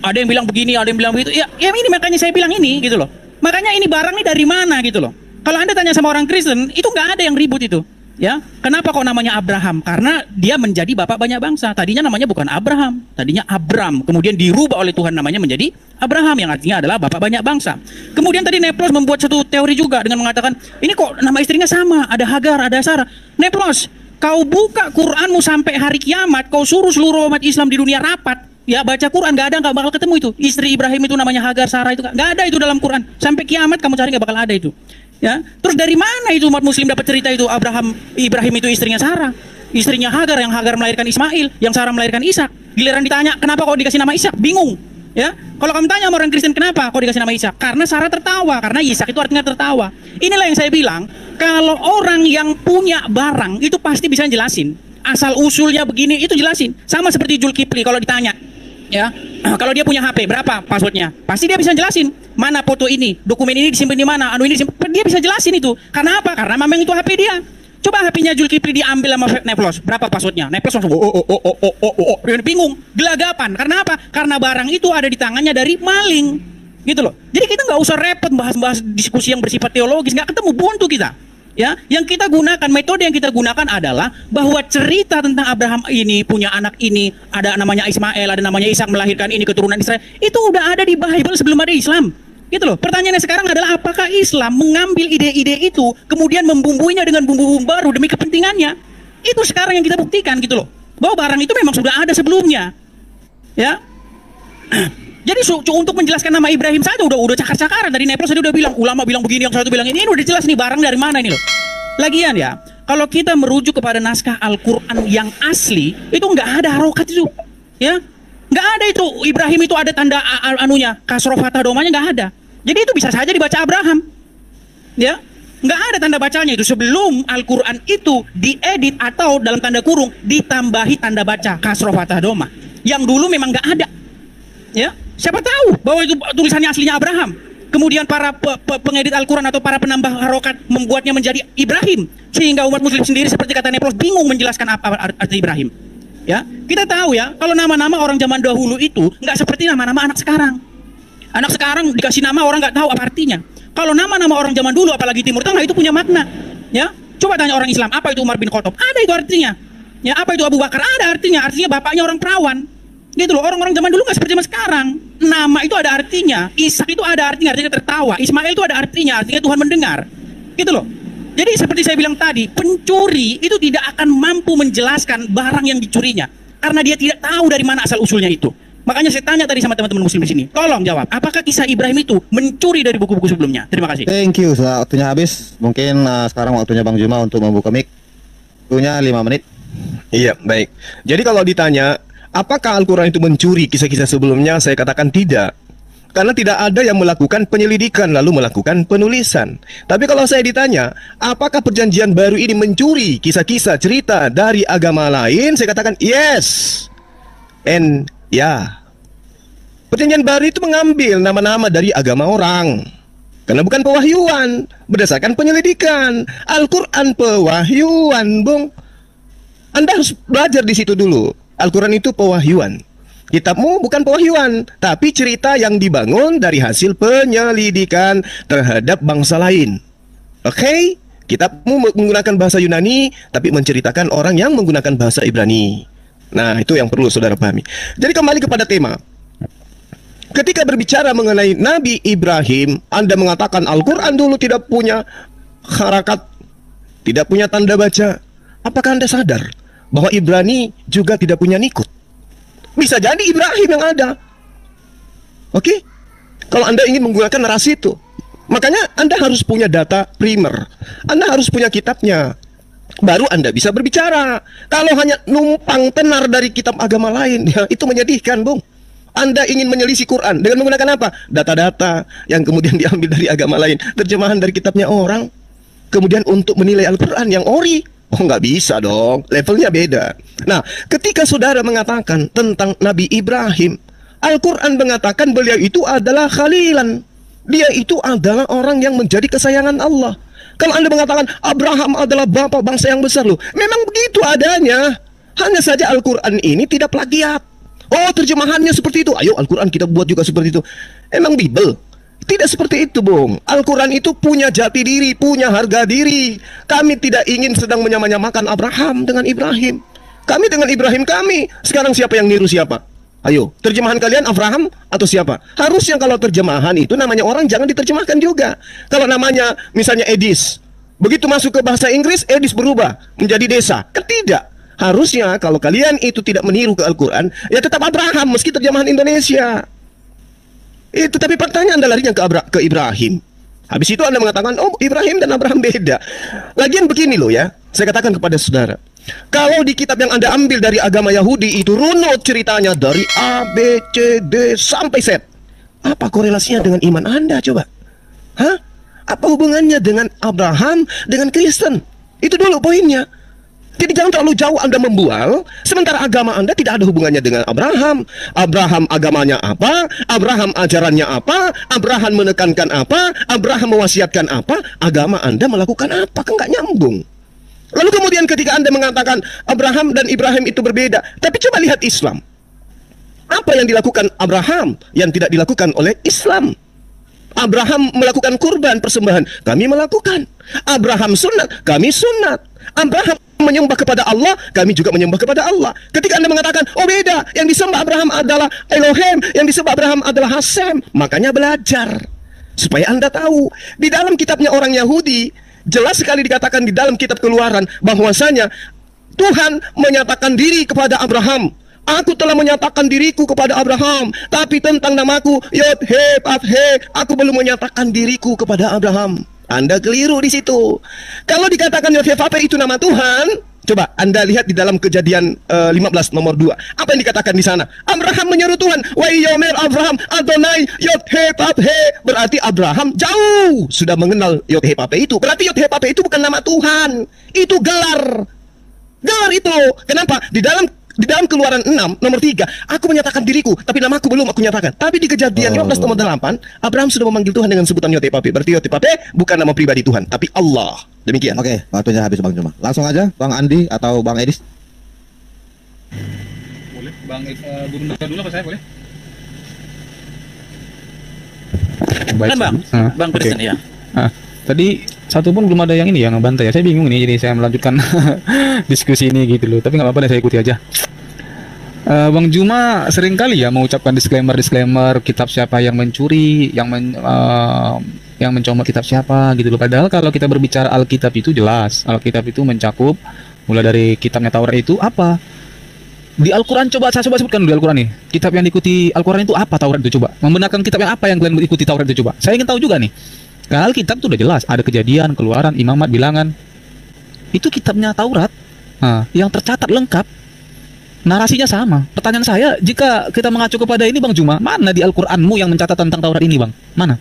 Ada yang bilang begini, ada yang bilang begitu. Ya ini makanya saya bilang ini, gitu loh. Makanya ini barang ini dari mana gitu loh. Kalau Anda tanya sama orang Kristen, itu nggak ada yang ribut itu. Ya, kenapa kok namanya Abraham? Karena dia menjadi bapak banyak bangsa. Tadinya namanya bukan Abraham, tadinya Abram. Kemudian dirubah oleh Tuhan namanya menjadi Abraham, yang artinya adalah bapak banyak bangsa. Kemudian tadi Neplos membuat satu teori juga dengan mengatakan, ini kok nama istrinya sama, ada Hagar, ada Sarah. Neplos, kau buka Quranmu sampai hari kiamat, kau suruh seluruh umat Islam di dunia rapat, ya baca Quran, nggak bakal ketemu itu. Istri Ibrahim itu namanya Hagar, Sarah itu nggak ada itu dalam Quran. Sampai kiamat kamu cari nggak bakal ada itu. Ya, terus dari mana itu umat muslim dapat cerita itu Ibrahim itu istrinya Sarah, istrinya Hagar, yang Hagar melahirkan Ismail, yang Sarah melahirkan Ishak. Giliran ditanya kenapa kok dikasih nama Ishak, bingung. Ya, kalau kamu tanya sama orang Kristen kenapa kok dikasih nama Ishak, karena Sarah tertawa, karena Ishak itu artinya tertawa. Inilah yang saya bilang, kalau orang yang punya barang itu pasti bisa jelasin asal usulnya begini, itu jelasin. Sama seperti Zulkifli kalau ditanya, ya, kalau dia punya HP berapa passwordnya, pasti dia bisa jelasin mana foto ini, dokumen ini disimpan di mana, ini disimpan, dia bisa jelasin itu. Karena apa? Karena memang itu HP dia. Coba HP-nya Zulkifli diambil sama Neplos, berapa passwordnya? Neplos langsung bingung, gelagapan. Karena apa? Karena barang itu ada di tangannya dari maling, gitu loh. Jadi kita nggak usah repot bahas-bahas diskusi yang bersifat teologis, nggak ketemu, buntu kita. Ya, yang kita gunakan, metode yang kita gunakan adalah bahwa cerita tentang Abraham ini punya anak ini, ada namanya Ismail, ada namanya Ishak melahirkan ini keturunan Israel. Itu udah ada di Bible sebelum ada Islam. Gitu loh. Pertanyaannya sekarang adalah apakah Islam mengambil ide-ide itu kemudian membumbuinya dengan bumbu-bumbu baru demi kepentingannya? Itu sekarang yang kita buktikan gitu loh. Bahwa barang itu memang sudah ada sebelumnya. Ya. Jadi untuk menjelaskan nama Ibrahim saja udah cakar-cakaran dari Nepal tadi udah bilang, ulama bilang begini, yang satu bilang ini udah jelas nih barang dari mana ini loh. Lagian ya, kalau kita merujuk kepada naskah Al-Qur'an yang asli, itu nggak ada harokat itu. Ya. Nggak ada itu, Ibrahim itu ada tanda anunya, kasroh fathah domanya nggak ada. Jadi itu bisa saja dibaca Abraham. Ya. Nggak ada tanda bacanya itu sebelum Al-Qur'an itu diedit atau dalam tanda kurung ditambahi tanda baca kasroh fathah domah. Yang dulu memang nggak ada. Ya. Siapa tahu bahwa itu tulisannya aslinya Abraham. Kemudian para pengedit Al-Quran atau para penambah harokat membuatnya menjadi Ibrahim. Sehingga umat muslim sendiri seperti kata Neplos bingung menjelaskan apa arti Ibrahim. Ya, kita tahu ya, kalau nama-nama orang zaman dahulu itu nggak seperti nama-nama anak sekarang. Anak sekarang dikasih nama orang nggak tahu apa artinya. Kalau nama-nama orang zaman dulu, apalagi Timur Tengah itu punya makna. Ya, coba tanya orang Islam, apa itu Umar bin Khattab? Ada itu artinya. Ya, apa itu Abu Bakar? Ada artinya. Artinya bapaknya orang perawan. Gitu loh, orang-orang zaman dulu nggak seperti zaman sekarang. Nama itu ada artinya, Ishak itu ada artinya tertawa, Ismail itu ada artinya Tuhan mendengar. Gitu loh. Jadi seperti saya bilang tadi, pencuri itu tidak akan mampu menjelaskan barang yang dicurinya karena dia tidak tahu dari mana asal usulnya itu. Makanya saya tanya tadi sama teman-teman muslim di sini, tolong jawab, apakah kisah Ibrahim itu mencuri dari buku-buku sebelumnya? Terima kasih. Thank you, sudah waktunya habis. Mungkin sekarang waktunya Bang Juma untuk membuka mic. Waktunya 5 menit. Iya, baik. Jadi kalau ditanya apakah Al-Quran itu mencuri kisah-kisah sebelumnya? Saya katakan tidak. Karena tidak ada yang melakukan penyelidikan lalu melakukan penulisan. Tapi kalau saya ditanya, apakah perjanjian baru ini mencuri kisah-kisah cerita dari agama lain? Saya katakan yes. And ya. Perjanjian baru itu mengambil nama-nama dari agama orang. Karena bukan pewahyuan, berdasarkan penyelidikan. Al-Quran pewahyuan, Bung. Anda harus belajar di situ dulu. Al-Quran itu pewahyuan. Kitabmu bukan pewahyuan, tapi cerita yang dibangun dari hasil penyelidikan terhadap bangsa lain. Oke? Kitabmu menggunakan bahasa Yunani, tapi menceritakan orang yang menggunakan bahasa Ibrani. Nah, itu yang perlu saudara pahami. Jadi kembali kepada tema. Ketika berbicara mengenai Nabi Ibrahim, Anda mengatakan Al-Quran dulu tidak punya harakat, tidak punya tanda baca. Apakah Anda sadar bahwa Ibrani juga tidak punya nikut? Bisa jadi Ibrahim yang ada. Oke? Kalau Anda ingin menggunakan narasi itu, makanya Anda harus punya data primer. Anda harus punya kitabnya. Baru Anda bisa berbicara. Kalau hanya numpang tenar dari kitab agama lain, ya, itu menyedihkan, Bung. Anda ingin menyelisih Quran dengan menggunakan apa? Data-data yang kemudian diambil dari agama lain, terjemahan dari kitabnya orang, kemudian untuk menilai Al-Quran yang ori. Oh, nggak bisa dong, levelnya beda. Nah, ketika saudara mengatakan tentang Nabi Ibrahim, Al-Quran mengatakan beliau itu adalah khalilan. Dia itu adalah orang yang menjadi kesayangan Allah. Kalau Anda mengatakan Abraham adalah bapak bangsa yang besar loh, memang begitu adanya. Hanya saja Al-Quran ini tidak plagiat. Oh, terjemahannya seperti itu. Ayo Al-Quran kita buat juga seperti itu. Emang Bible? Tidak seperti itu, Bung. Al-Quran itu punya jati diri, punya harga diri. Kami tidak ingin sedang menyamakan Abraham dengan Ibrahim. Kami dengan Ibrahim kami. Sekarang siapa yang niru siapa? Ayo, terjemahan kalian Abraham atau siapa? Harusnya kalau terjemahan itu namanya orang jangan diterjemahkan juga. Kalau namanya misalnya Edis, begitu masuk ke bahasa Inggris, Edis berubah menjadi desa. Tidak. Harusnya kalau kalian itu tidak meniru ke Al-Quran, ya tetap Abraham meski terjemahan Indonesia. Itu tapi pertanyaan Anda larinya ke Ibrahim. Habis itu Anda mengatakan, oh Ibrahim dan Abraham beda. Lagian begini loh ya, saya katakan kepada saudara. Kalau di kitab yang Anda ambil dari agama Yahudi itu runut ceritanya dari A, B, C, D sampai Z. Apa korelasinya dengan iman Anda coba? Hah? Apa hubungannya dengan Abraham dengan Kristen? Itu dulu poinnya. Jadi jangan terlalu jauh Anda membual, sementara agama Anda tidak ada hubungannya dengan Abraham. Abraham agamanya apa? Abraham ajarannya apa? Abraham menekankan apa? Abraham mewasiatkan apa? Agama Anda melakukan apa? Kan nggak nyambung. Lalu kemudian ketika Anda mengatakan Abraham dan Ibrahim itu berbeda, tapi coba lihat Islam. Apa yang dilakukan Abraham yang tidak dilakukan oleh Islam? Abraham melakukan kurban persembahan, kami melakukan. Abraham sunat, kami sunat. Abraham menyembah kepada Allah, kami juga menyembah kepada Allah. Ketika Anda mengatakan, oh beda, yang disembah Abraham adalah Elohim, yang disembah Abraham adalah Hasem, makanya belajar. Supaya Anda tahu, di dalam kitabnya orang Yahudi, jelas sekali dikatakan di dalam kitab Keluaran, bahwasanya Tuhan menyatakan diri kepada Abraham. Aku telah menyatakan diriku kepada Abraham, tapi tentang namaku Yod He Vav He, aku belum menyatakan diriku kepada Abraham. Anda keliru di situ. Kalau dikatakan Yod He Vav He itu nama Tuhan, coba Anda lihat di dalam Kejadian 15 nomor 2. Apa yang dikatakan di sana? Abraham menyeru Tuhan, wa yomer Abraham Adonai Yod He Vav He. Berarti Abraham jauh sudah mengenal Yod He Vav He itu. Berarti Yod He Vav He itu bukan nama Tuhan, itu gelar. Gelar itu. Kenapa? Di dalam Keluaran 6 nomor 3, aku menyatakan diriku, tapi namaku belum aku nyatakan. Tapi di Kejadian 15 nomor 8, Abraham sudah memanggil Tuhan dengan sebutan Yod He Vav He. Berarti Yod He Vav He bukan nama pribadi Tuhan, tapi Allah. Demikian. Oke, waktunya habis Bang Juma. Langsung aja Bang Andi atau Bang Edis. Boleh, Bang Guru dulu apa saya boleh? Kan Bang, Bang Kristen ya. Tadi satu pun belum ada yang ini yang ngebantai ya. Saya bingung ini, jadi saya melanjutkan diskusi ini gitu loh. Tapi nggak apa-apa deh, saya ikuti aja. Bang Juma sering kali ya mengucapkan disclaimer kitab siapa yang mencuri, yang mencomot kitab siapa gitu loh. Padahal kalau kita berbicara Alkitab itu jelas, Alkitab itu mencakup mulai dari kitabnya Taurat itu apa? Di Al-Quran saya coba sebutkan dulu di Al-Quran nih. Kitab yang diikuti Al-Quran itu apa? Taurat itu coba. Membenarkan kitab yang apa yang kalian ikuti Taurat itu coba. Saya ingin tahu juga nih. Karena Alkitab itu udah jelas, ada Kejadian, Keluaran, Imamat, Bilangan. Itu kitabnya Taurat. Nah, yang tercatat lengkap. Narasinya sama. Pertanyaan saya, jika kita mengacu kepada ini Bang Juma, mana di Al-Quranmu yang mencatat tentang Taurat ini Bang? Mana?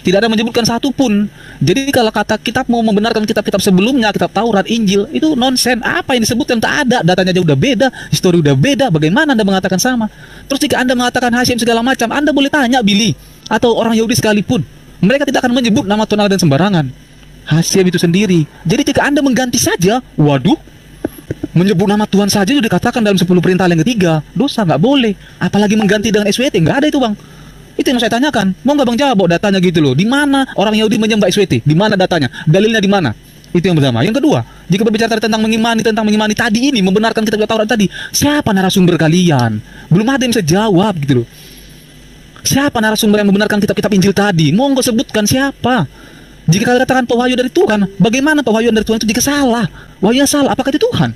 Tidak ada menyebutkan satu pun. Jadi kalau kata kitab mau membenarkan kitab-kitab sebelumnya, kitab Taurat, Injil, itu nonsen. Apa yang disebutkan tak ada, datanya aja udah beda, histori udah beda, bagaimana Anda mengatakan sama? Terus jika Anda mengatakan Hasyim segala macam, Anda boleh tanya Billy atau orang Yahudi sekalipun. Mereka tidak akan menyebut nama Tuhan Allah dan sembarangan. Hasyim itu sendiri. Jadi jika Anda mengganti saja, waduh, menyebut nama Tuhan saja sudah dikatakan dalam 10 perintah yang ketiga, dosa, nggak boleh. Apalagi mengganti dengan SWT, nggak ada itu Bang. Itu yang saya tanyakan. Mau nggak Bang jawab datanya gitu loh? Di mana orang Yahudi menyembah SWT? Di mana datanya? Dalilnya di mana? Itu yang pertama. Yang kedua, jika berbicara tentang mengimani tadi ini, membenarkan kitab Taurat tadi, siapa narasumber kalian? Belum ada yang bisa jawab gitu loh. Siapa narasumber yang membenarkan kitab-kitab Injil tadi? Monggo sebutkan siapa. Jika kalian katakan pewahyu dari Tuhan, bagaimana pewahyu dari Tuhan itu jika salah? Wahyu salah, apakah itu Tuhan?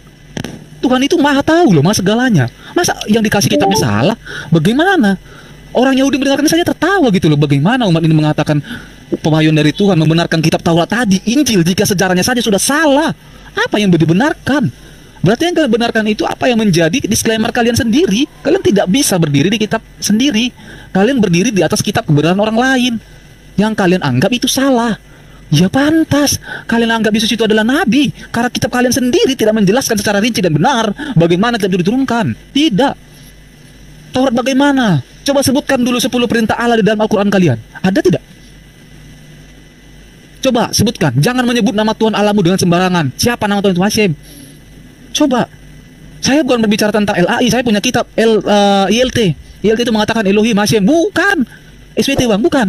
Tuhan itu maha tahu loh, maha segalanya. Masa yang dikasih kitabnya salah? Bagaimana? Orang Yahudi mendengarkan saja tertawa gitu loh. Bagaimana umat ini mengatakan pewahyu dari Tuhan, membenarkan kitab Taurat tadi, Injil, jika sejarahnya saja sudah salah? Apa yang dibenarkan? Berarti yang kalian benarkan itu apa yang menjadi disclaimer kalian sendiri. Kalian tidak bisa berdiri di kitab sendiri. Kalian berdiri di atas kitab kebenaran orang lain yang kalian anggap itu salah. Ya pantas kalian anggap Yesus itu adalah nabi, karena kitab kalian sendiri tidak menjelaskan secara rinci dan benar bagaimana kitab itu diturunkan. Tidak. Taurat bagaimana? Coba sebutkan dulu 10 perintah Allah di dalam Al-Quran kalian. Ada tidak? Coba sebutkan. Jangan menyebut nama Tuhan Allahmu dengan sembarangan. Siapa nama Tuhan itu? Hasyim. Coba. Saya bukan berbicara tentang LAI. Saya punya kitab ILT. ILT itu mengatakan Elohim Hasyim. Bukan. SWT Bang. Bukan.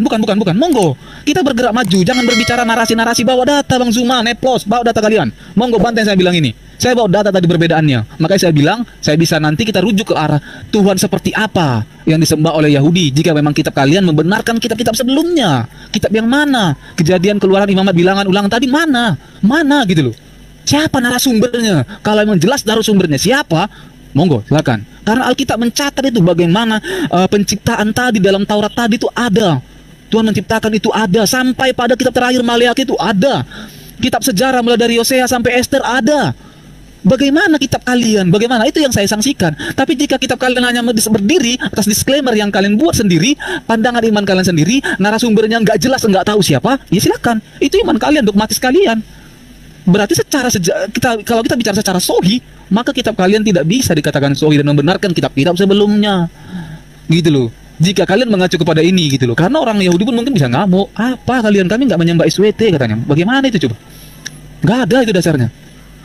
Monggo. Kita bergerak maju. Jangan berbicara narasi-narasi. Bawa data Bang Zuma. Neplos. Bawa data kalian. Monggo, bantai saya bilang ini. Saya bawa data tadi perbedaannya. Makanya saya bilang, saya bisa nanti kita rujuk ke arah Tuhan seperti apa yang disembah oleh Yahudi. Jika memang kitab kalian membenarkan kitab-kitab sebelumnya. Kitab yang mana? Kejadian, Keluaran, Imamat, Bilangan, Ulangan tadi mana? Mana gitu loh. Siapa narasumbernya? Kalau memang jelas narasumbernya siapa, monggo silakan. Karena Alkitab mencatat itu bagaimana penciptaan tadi dalam Taurat tadi itu ada. Tuhan menciptakan itu ada. Sampai pada kitab terakhir Maleakhi itu ada. Kitab sejarah mulai dari Yosea sampai Esther ada. Bagaimana kitab kalian? Bagaimana? Itu yang saya sanksikan. Tapi jika kitab kalian hanya berdiri atas disclaimer yang kalian buat sendiri, pandangan iman kalian sendiri, narasumbernya nggak jelas, nggak tahu siapa, ya silakan. Itu iman kalian, dogmatis kalian. Berarti kalau kita bicara secara sohi, maka kitab kalian tidak bisa dikatakan sohi dan membenarkan kitab-kitab sebelumnya. Gitu loh. Jika kalian mengacu kepada ini gitu loh. Karena orang Yahudi pun mungkin bisa ngamuk. Apa kalian? Kami nggak menyembah SWT katanya. Bagaimana itu coba? Nggak ada itu dasarnya.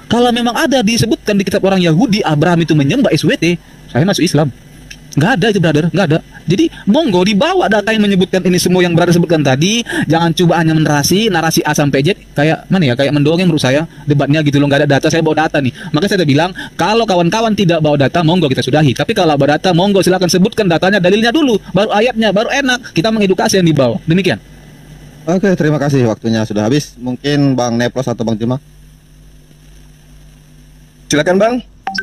Kalau memang ada disebutkan di kitab orang Yahudi Abraham itu menyembah SWT, saya masuk Islam. Nggak ada itu brother, nggak ada. Jadi monggo dibawa data yang menyebutkan ini semua yang brother sebutkan tadi. Jangan coba hanya narasi A sampai Z. Kayak mana ya, kayak mendongeng menurut saya debatnya gitu loh. Nggak ada data, saya bawa data nih. Maka saya bilang kalau kawan-kawan tidak bawa data, monggo kita sudahi. Tapi kalau bawa data, monggo silakan sebutkan datanya, dalilnya dulu, baru ayatnya, baru enak kita mengedukasi yang dibawa. Demikian. Oke, terima kasih, waktunya sudah habis. Mungkin Bang Neplos atau Bang Juma. Silakan Bang.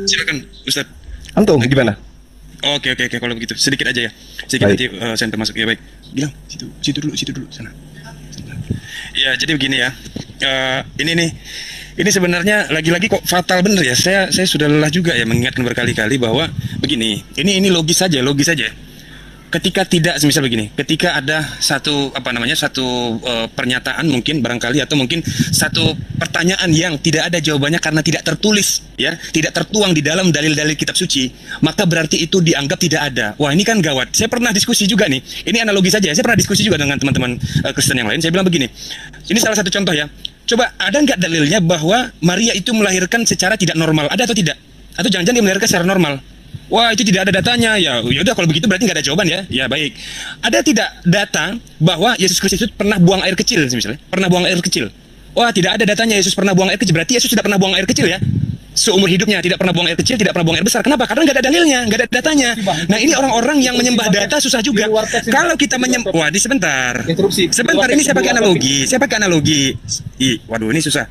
Silakan Ustaz. Antum gimana? Oke kalau begitu sedikit aja ya. Sedikit Baik. nanti saya termasuk ya, baik. Bilang situ dulu sana. Ya, jadi begini ya. Ini sebenarnya lagi-lagi kok fatal bener ya. Saya sudah lelah juga ya mengingatkan berkali-kali bahwa begini. Ini logis saja. Ketika tidak, semisal begini, ketika ada satu pernyataan mungkin barangkali atau mungkin satu pertanyaan yang tidak ada jawabannya karena tidak tertulis, ya, tidak tertuang di dalam dalil-dalil kitab suci, maka berarti itu dianggap tidak ada. Wah, ini kan gawat. Saya pernah diskusi juga nih. Ini analogi saja. Saya pernah diskusi juga dengan teman-teman Kristen yang lain. Saya bilang begini. Ini salah satu contoh ya. Coba ada nggak dalilnya bahwa Maria itu melahirkan secara tidak normal? Ada atau tidak? Atau jangan-jangan dia melahirkan secara normal? Wah, itu tidak ada datanya. Ya udah, kalau begitu berarti nggak ada jawaban ya. Ya baik. Ada tidak data bahwa Yesus Kristus itu pernah buang air kecil misalnya? Pernah buang air kecil. Wah, tidak ada datanya Yesus pernah buang air kecil. Berarti Yesus tidak pernah buang air kecil ya. Seumur hidupnya tidak pernah buang air kecil, tidak pernah buang air besar. Kenapa? Karena nggak ada dalilnya, nggak ada datanya. Nah, ini orang-orang yang menyembah data susah juga. Kalau kita wah, sebentar. Sebentar, ini saya pakai analogi. Waduh, ini susah.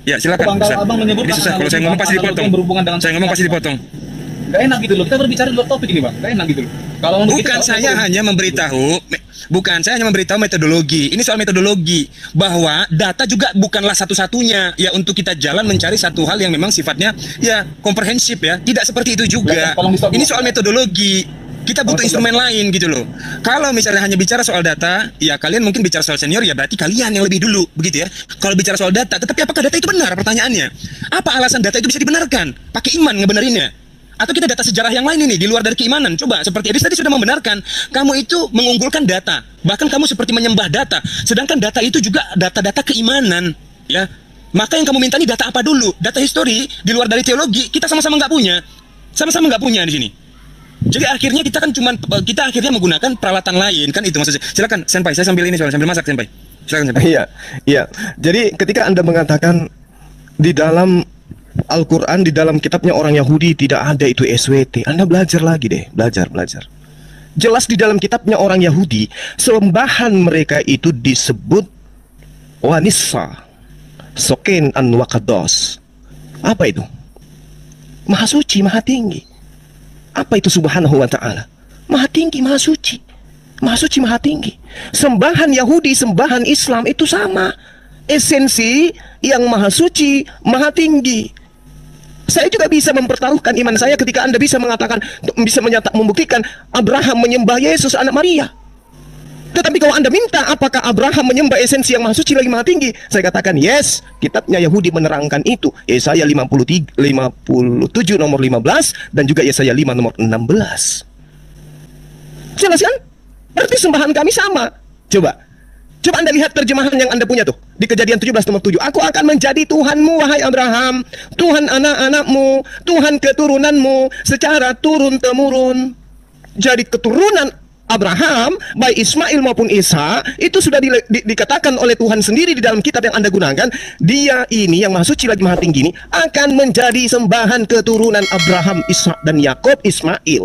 Ya, silakan. Ini susah. Kalau saya ngomong pasti dipotong. Gak enak gitu loh, kita berbicara di luar topik ini bang, gak enak gitu loh. Kalau bukan saya hanya memberitahu metodologi. Ini soal metodologi, bahwa data juga bukanlah satu-satunya ya untuk kita jalan mencari satu hal yang memang sifatnya ya komprehensif ya. Tidak seperti itu juga. Ini soal metodologi. Kita butuh instrumen lain gitu loh. Kalau misalnya hanya bicara soal data, ya kalian mungkin bicara soal senior, ya berarti kalian yang lebih dulu, begitu ya. Kalau bicara soal data, tetapi apakah data itu benar? Pertanyaannya, apa alasan data itu bisa dibenarkan? Pakai iman ngebenerinnya? Atau kita data sejarah yang lain ini di luar dari keimanan? Coba, seperti Edis tadi sudah membenarkan, kamu itu mengunggulkan data, bahkan kamu seperti menyembah data, sedangkan data itu juga data-data keimanan, ya. Maka yang kamu minta ini data apa dulu? Data histori di luar dari teologi kita sama-sama nggak punya di sini. Jadi akhirnya kita akhirnya menggunakan peralatan lain, kan itu maksudnya. Silakan Senpai, saya sambil masak Senpai. Silakan Senpai. Iya. Jadi ketika Anda mengatakan di dalam Al-Quran, di dalam kitabnya orang Yahudi tidak ada itu SWT, Anda belajar lagi deh, belajar. Jelas di dalam kitabnya orang Yahudi, sembahan mereka itu disebut Wanissa, Soken an Wakados. Apa itu? Maha suci, maha tinggi. Apa itu subhanahu wa ta'ala? Maha tinggi, maha suci. Maha suci, maha tinggi. Sembahan Yahudi, sembahan Islam itu sama. Esensi yang maha suci, maha tinggi. Saya juga bisa mempertaruhkan iman saya ketika Anda bisa mengatakan, membuktikan Abraham menyembah Yesus anak Maria. Tetapi kalau Anda minta apakah Abraham menyembah esensi yang maha suci lagi maha tinggi, saya katakan yes, kitabnya Yahudi menerangkan itu. Yesaya 57 nomor 15 dan juga Yesaya 5 nomor 16. Jelas kan? Berarti sembahan kami sama. Coba Anda lihat terjemahan yang Anda punya tuh di Kejadian 17 nomor 7. Aku akan menjadi Tuhanmu wahai Abraham, Tuhan anak-anakmu, Tuhan keturunanmu secara turun-temurun. Jadi keturunan Abraham, baik Ismail maupun Isa, itu sudah dikatakan oleh Tuhan sendiri di dalam kitab yang Anda gunakan. Dia ini yang maha suci lagi maha tinggi ini akan menjadi sembahan keturunan Abraham, Ishak dan Yakub, Ismail.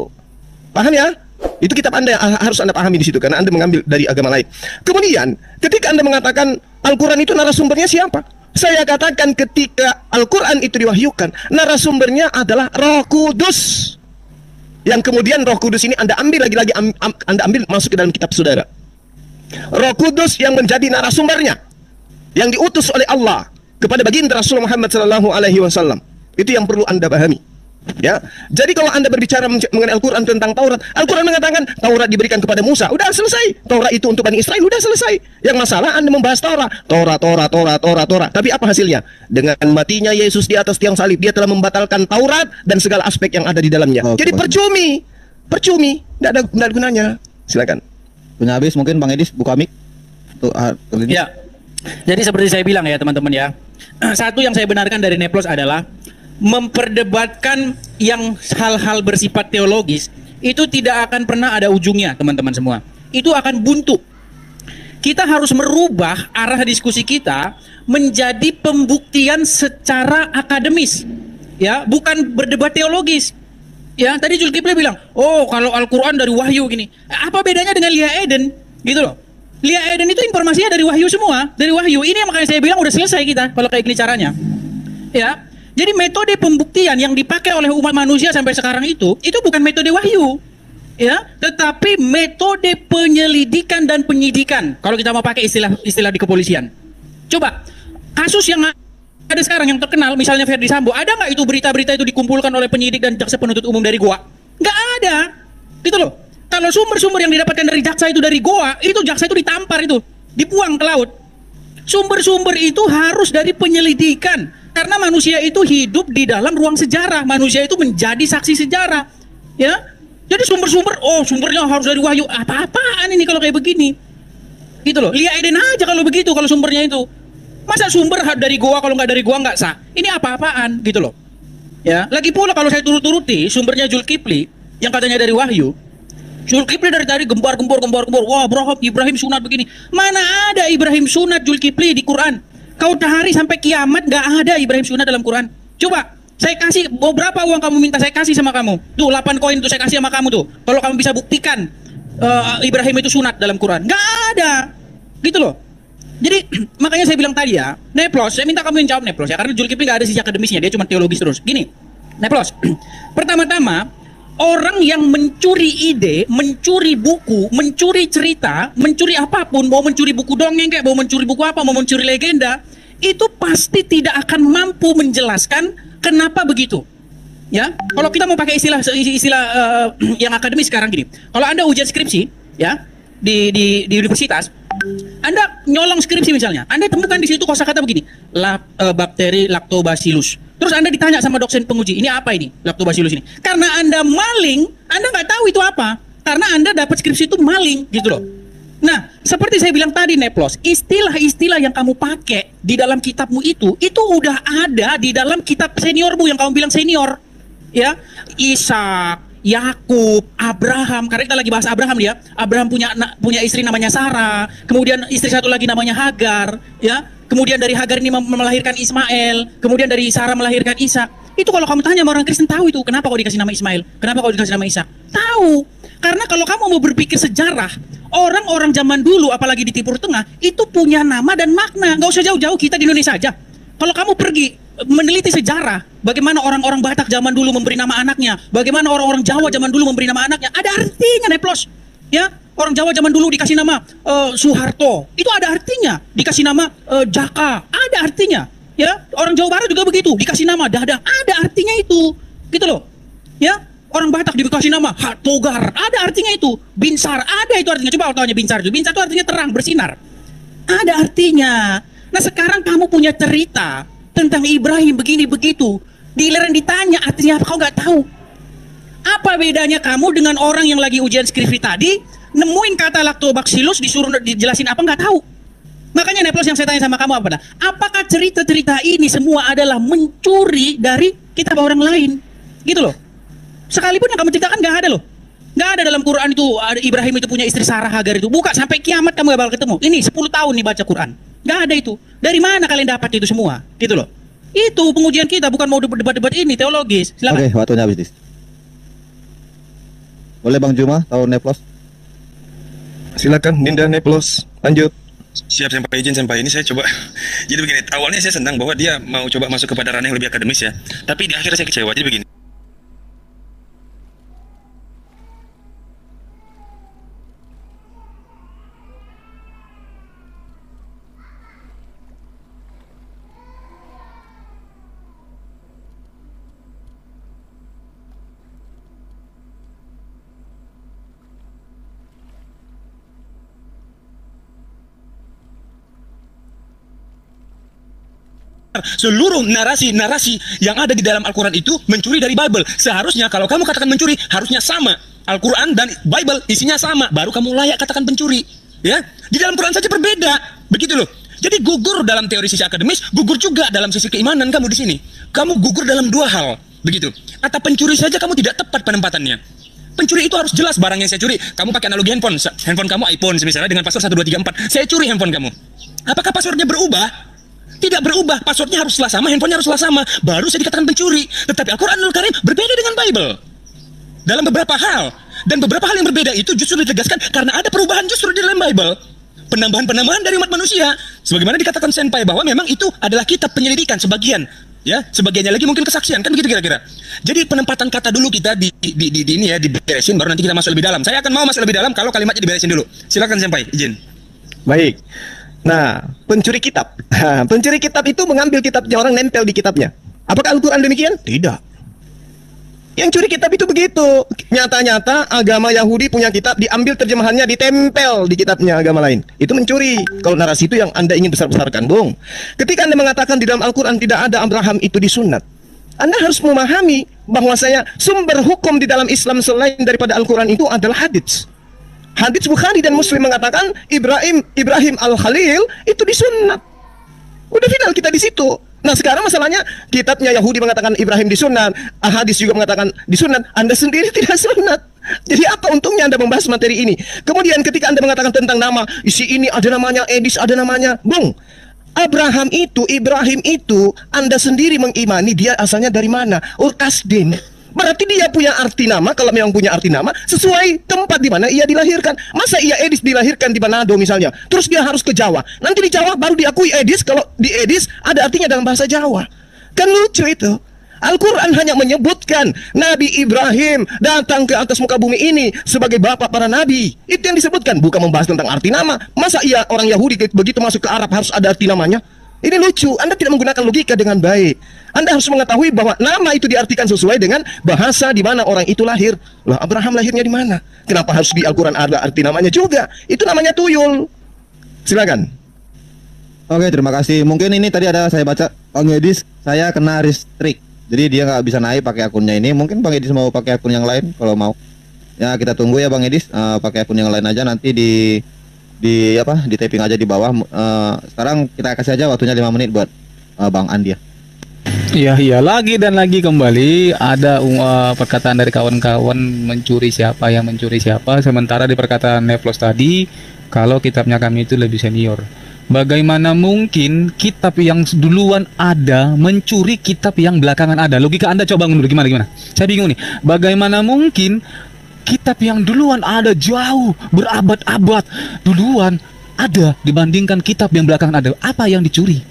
Paham ya? Itu kitab Anda harus Anda pahami di situ karena Anda mengambil dari agama lain. Kemudian, ketika Anda mengatakan Al-Quran itu narasumbernya siapa? Saya katakan ketika Al-Quran itu diwahyukan, narasumbernya adalah Roh Kudus. Yang kemudian Roh Kudus ini Anda ambil lagi-lagi, Anda ambil masuk ke dalam kitab saudara. Roh Kudus yang menjadi narasumbernya, yang diutus oleh Allah kepada baginda Rasulullah Muhammad SAW. Itu yang perlu Anda pahami. Ya, jadi kalau Anda berbicara mengenai Al-Quran tentang Taurat, Al-Quran mengatakan Taurat diberikan kepada Musa, udah selesai. Taurat itu untuk Bani Israel, udah selesai. Yang masalah Anda membahas Taurat. Tapi apa hasilnya? Dengan matinya Yesus di atas tiang salib, dia telah membatalkan Taurat dan segala aspek yang ada di dalamnya. Jadi percumi, tidak ada gunanya. Silakan. Punya habis, mungkin Bang Edis buka mic. Ya. Jadi seperti saya bilang ya teman-teman ya. Satu yang saya benarkan dari Neplos adalah memperdebatkan yang hal-hal bersifat teologis itu tidak akan pernah ada ujungnya, teman-teman semua. Itu akan buntu. Kita harus merubah arah diskusi kita menjadi pembuktian secara akademis, ya, bukan berdebat teologis. Ya, tadi Zulkifli bilang, oh kalau Al-Quran dari wahyu gini. Apa bedanya dengan Lia Eden? Gitu loh. Lia Eden itu informasinya dari wahyu semua, dari wahyu. Ini yang makanya saya bilang udah selesai kita kalau kayak gini caranya. Ya. Jadi metode pembuktian yang dipakai oleh umat manusia sampai sekarang itu bukan metode wahyu. Ya, tetapi metode penyelidikan dan penyidikan. Kalau kita mau pakai istilah di kepolisian. Coba, kasus yang ada sekarang yang terkenal, misalnya Ferdi Sambo, ada nggak itu berita-berita itu dikumpulkan oleh penyidik dan jaksa penuntut umum dari Goa? Nggak ada, gitu loh. Kalau sumber-sumber yang didapatkan dari jaksa itu dari Goa, itu jaksa itu ditampar itu, dibuang ke laut. Sumber-sumber itu harus dari penyelidikan, karena manusia itu hidup di dalam ruang sejarah, manusia itu menjadi saksi sejarah, ya. Jadi sumber-sumber, oh sumbernya harus dari wahyu, apa-apaan ini kalau kayak begini, gitu loh. Lia Eden aja kalau begitu, kalau sumbernya itu. Masa sumber dari Goa, kalau nggak dari Goa nggak sah? Ini apa-apaan gitu loh. Ya, lagi pula kalau saya turut-turuti sumbernya Zulkifli yang katanya dari wahyu. Zulkifli dari tadi gembar-gembor. Wah, Ibrahim sunat begini. Mana ada Ibrahim sunat Zulkifli di Quran? Kau hari sampai kiamat nggak ada Ibrahim sunat dalam Quran. Coba, saya kasih berapa uang kamu minta saya kasih sama kamu. Tuh 8 koin tuh saya kasih sama kamu tuh. Kalau kamu bisa buktikan Ibrahim itu sunat dalam Quran. Nggak ada. Gitu loh. Jadi makanya saya bilang tadi ya, Neplos, saya minta kamu yang jawab Neplos ya, karena Zulkifli nggak ada sisi akademisnya, dia cuma teologis terus. Gini, Neplos, pertama-tama orang yang mencuri ide, mencuri buku, mencuri cerita, mencuri apapun, mau mencuri buku dongeng kayak, mau mencuri buku apa, mau mencuri legenda, itu pasti tidak akan mampu menjelaskan kenapa begitu. Ya, kalau kita mau pakai istilah yang akademis sekarang gini, kalau Anda ujian skripsi, ya di universitas. Anda nyolong skripsi misalnya, Anda temukan di situ kosakata begini, bakteri lactobacillus. Terus Anda ditanya sama dosen penguji, ini apa ini lactobacillus ini? Karena Anda maling, Anda nggak tahu itu apa. Karena Anda dapat skripsi itu maling, gitu loh. Nah, seperti saya bilang tadi Neplos, istilah-istilah yang kamu pakai di dalam kitabmu itu udah ada di dalam kitab seniormu yang kamu bilang senior, ya, Ishak, Yakub, Abraham, karena kita lagi bahas Abraham dia. Abraham punya istri namanya Sarah, kemudian istri satu lagi namanya Hagar, ya. Kemudian dari Hagar ini melahirkan Ismail, kemudian dari Sarah melahirkan Ishak. Itu kalau kamu tanya sama orang Kristen tahu itu, kenapa kau dikasih nama Ismail? Kenapa kau dikasih nama Ishak? Tahu. Karena kalau kamu mau berpikir sejarah, orang-orang zaman dulu apalagi di Timur Tengah itu punya nama dan makna. Nggak usah jauh-jauh, kita di Indonesia aja. Kalau kamu pergi meneliti sejarah, bagaimana orang-orang Batak zaman dulu memberi nama anaknya, bagaimana orang-orang Jawa zaman dulu memberi nama anaknya, ada artinya Neplos. Ya, orang Jawa zaman dulu dikasih nama Soeharto, itu ada artinya. Dikasih nama Jaka, ada artinya. Ya, orang Jawa Barat juga begitu, dikasih nama Dadang, ada artinya itu. Gitu loh. Ya, orang Batak dikasih nama Togar, ada artinya itu. Binsar, ada itu artinya. Coba tanya Binsar itu. Binsar itu artinya terang, bersinar. Ada artinya. Nah, sekarang kamu punya cerita tentang Ibrahim begini begitu, giliran ditanya artinya apa kau nggak tahu. Apa bedanya kamu dengan orang yang lagi ujian skripsi tadi, nemuin kata lactobacillus disuruh dijelasin apa nggak tahu. Makanya Neplos yang saya tanya sama kamu apa dah? Apakah cerita-cerita ini semua adalah mencuri dari kitab orang lain? Gitu loh. Sekalipun yang kamu ceritakan nggak ada loh. Nggak ada dalam Quran itu ada Ibrahim itu punya istri Sarah Hagar itu. Buka sampai kiamat kamu gak bakal ketemu. Ini 10 tahun nih baca Quran. Nggak ada itu. Dari mana kalian dapat itu semua? Gitu loh. Itu pengujian kita, bukan mau debat-debat ini teologis. Silakan. Oke, waktunya habis. Dis. Boleh Bang Juma tahu Neplos? Silakan Ninda Neplos, lanjut. Siap Senpai, izin Senpai, ini saya coba. Jadi begini, awalnya saya senang bahwa dia mau coba masuk kepada ranah yang lebih akademis ya. Tapi di akhirnya saya kecewa. Jadi begini. Seluruh narasi-narasi yang ada di dalam Al-Quran itu mencuri dari Bible. Seharusnya kalau kamu katakan mencuri, harusnya sama. Al-Quran dan Bible isinya sama, baru kamu layak katakan pencuri. Ya, di dalam Quran saja berbeda, begitu loh. Jadi gugur dalam teori sisi akademis, gugur juga dalam sisi keimanan kamu di sini. Kamu gugur dalam dua hal, begitu. Kata pencuri saja kamu tidak tepat penempatannya. Pencuri itu harus jelas barang yang saya curi. Kamu pakai analogi handphone. Handphone kamu iPhone misalnya dengan password 1234. Saya curi handphone kamu. Apakah passwordnya berubah? Tidak berubah. Passwordnya haruslah sama, handphonenya haruslah sama. Baru saya dikatakan pencuri. Tetapi Al-Quranul Karim berbeda dengan Bible dalam beberapa hal. Dan beberapa hal yang berbeda itu justru ditegaskan karena ada perubahan justru di dalam Bible. Penambahan-penambahan dari umat manusia. Sebagaimana dikatakan Senpai bahwa memang itu adalah kitab penyelidikan sebagian. Ya, sebagiannya lagi mungkin kesaksian, kan begitu kira-kira. Jadi penempatan kata dulu kita di ini ya, diberesin, baru nanti kita masuk lebih dalam. Saya akan mau masuk lebih dalam kalau kalimatnya diberesin dulu. Silakan Senpai, izin. Baik. Nah, pencuri kitab. Pencuri kitab itu mengambil kitabnya orang, nempel di kitabnya. Apakah Al-Quran demikian? Tidak. Yang curi kitab itu begitu. Nyata-nyata agama Yahudi punya kitab, diambil terjemahannya, ditempel di kitabnya agama lain. Itu mencuri. Kalau narasi itu yang Anda ingin besar-besarkan, Bung. Ketika Anda mengatakan di dalam Al-Quran tidak ada Abraham itu disunat, Anda harus memahami bahwasanya sumber hukum di dalam Islam selain daripada Al-Quran itu adalah hadits. Hadits Bukhari dan Muslim mengatakan Ibrahim Al-Khalil itu disunat. Udah final kita di situ. Nah sekarang masalahnya kitabnya Yahudi mengatakan Ibrahim disunat, hadis juga mengatakan disunat, Anda sendiri tidak sunat. Jadi apa untungnya Anda membahas materi ini? Kemudian ketika Anda mengatakan tentang nama, isi ini ada namanya Edis, ada namanya Bung. Ibrahim itu Anda sendiri mengimani dia asalnya dari mana? Kasdim. Berarti dia punya arti nama, kalau memang punya arti nama, sesuai tempat di mana ia dilahirkan. Masa ia Edis dilahirkan di Manado misalnya, terus dia harus ke Jawa. Nanti di Jawa baru diakui Edis, kalau di Edis ada artinya dalam bahasa Jawa. Kan lucu itu. Al-Quran hanya menyebutkan Nabi Ibrahim datang ke atas muka bumi ini sebagai bapak para nabi. Itu yang disebutkan, bukan membahas tentang arti nama. Masa ia orang Yahudi begitu masuk ke Arab harus ada arti namanya? Ini lucu, Anda tidak menggunakan logika dengan baik. Anda harus mengetahui bahwa nama itu diartikan sesuai dengan bahasa di mana orang itu lahir. Lah Abraham lahirnya di mana? Kenapa harus di Al-Quran ada arti namanya juga? Itu namanya tuyul. Silakan. Oke, terima kasih. Mungkin ini tadi ada saya baca Bang Edis, saya kena restrict. Jadi dia nggak bisa naik pakai akunnya ini. Mungkin Bang Edis mau pakai akun yang lain kalau mau. Ya kita tunggu ya Bang Edis, pakai akun yang lain aja nanti di taping aja di bawah. Sekarang kita kasih aja waktunya 5 menit buat Bang Andi ya. Iya lagi dan lagi kembali ada perkataan dari kawan-kawan mencuri siapa yang mencuri siapa, sementara di perkataan Neflos tadi kalau kitabnya kami itu lebih senior. Bagaimana mungkin kitab yang duluan ada mencuri kitab yang belakangan ada? Logika Anda coba bangun dulu, gimana? Saya bingung nih. Bagaimana mungkin kitab yang duluan ada jauh berabad-abad duluan ada dibandingkan kitab yang belakangan ada? Apa yang dicuri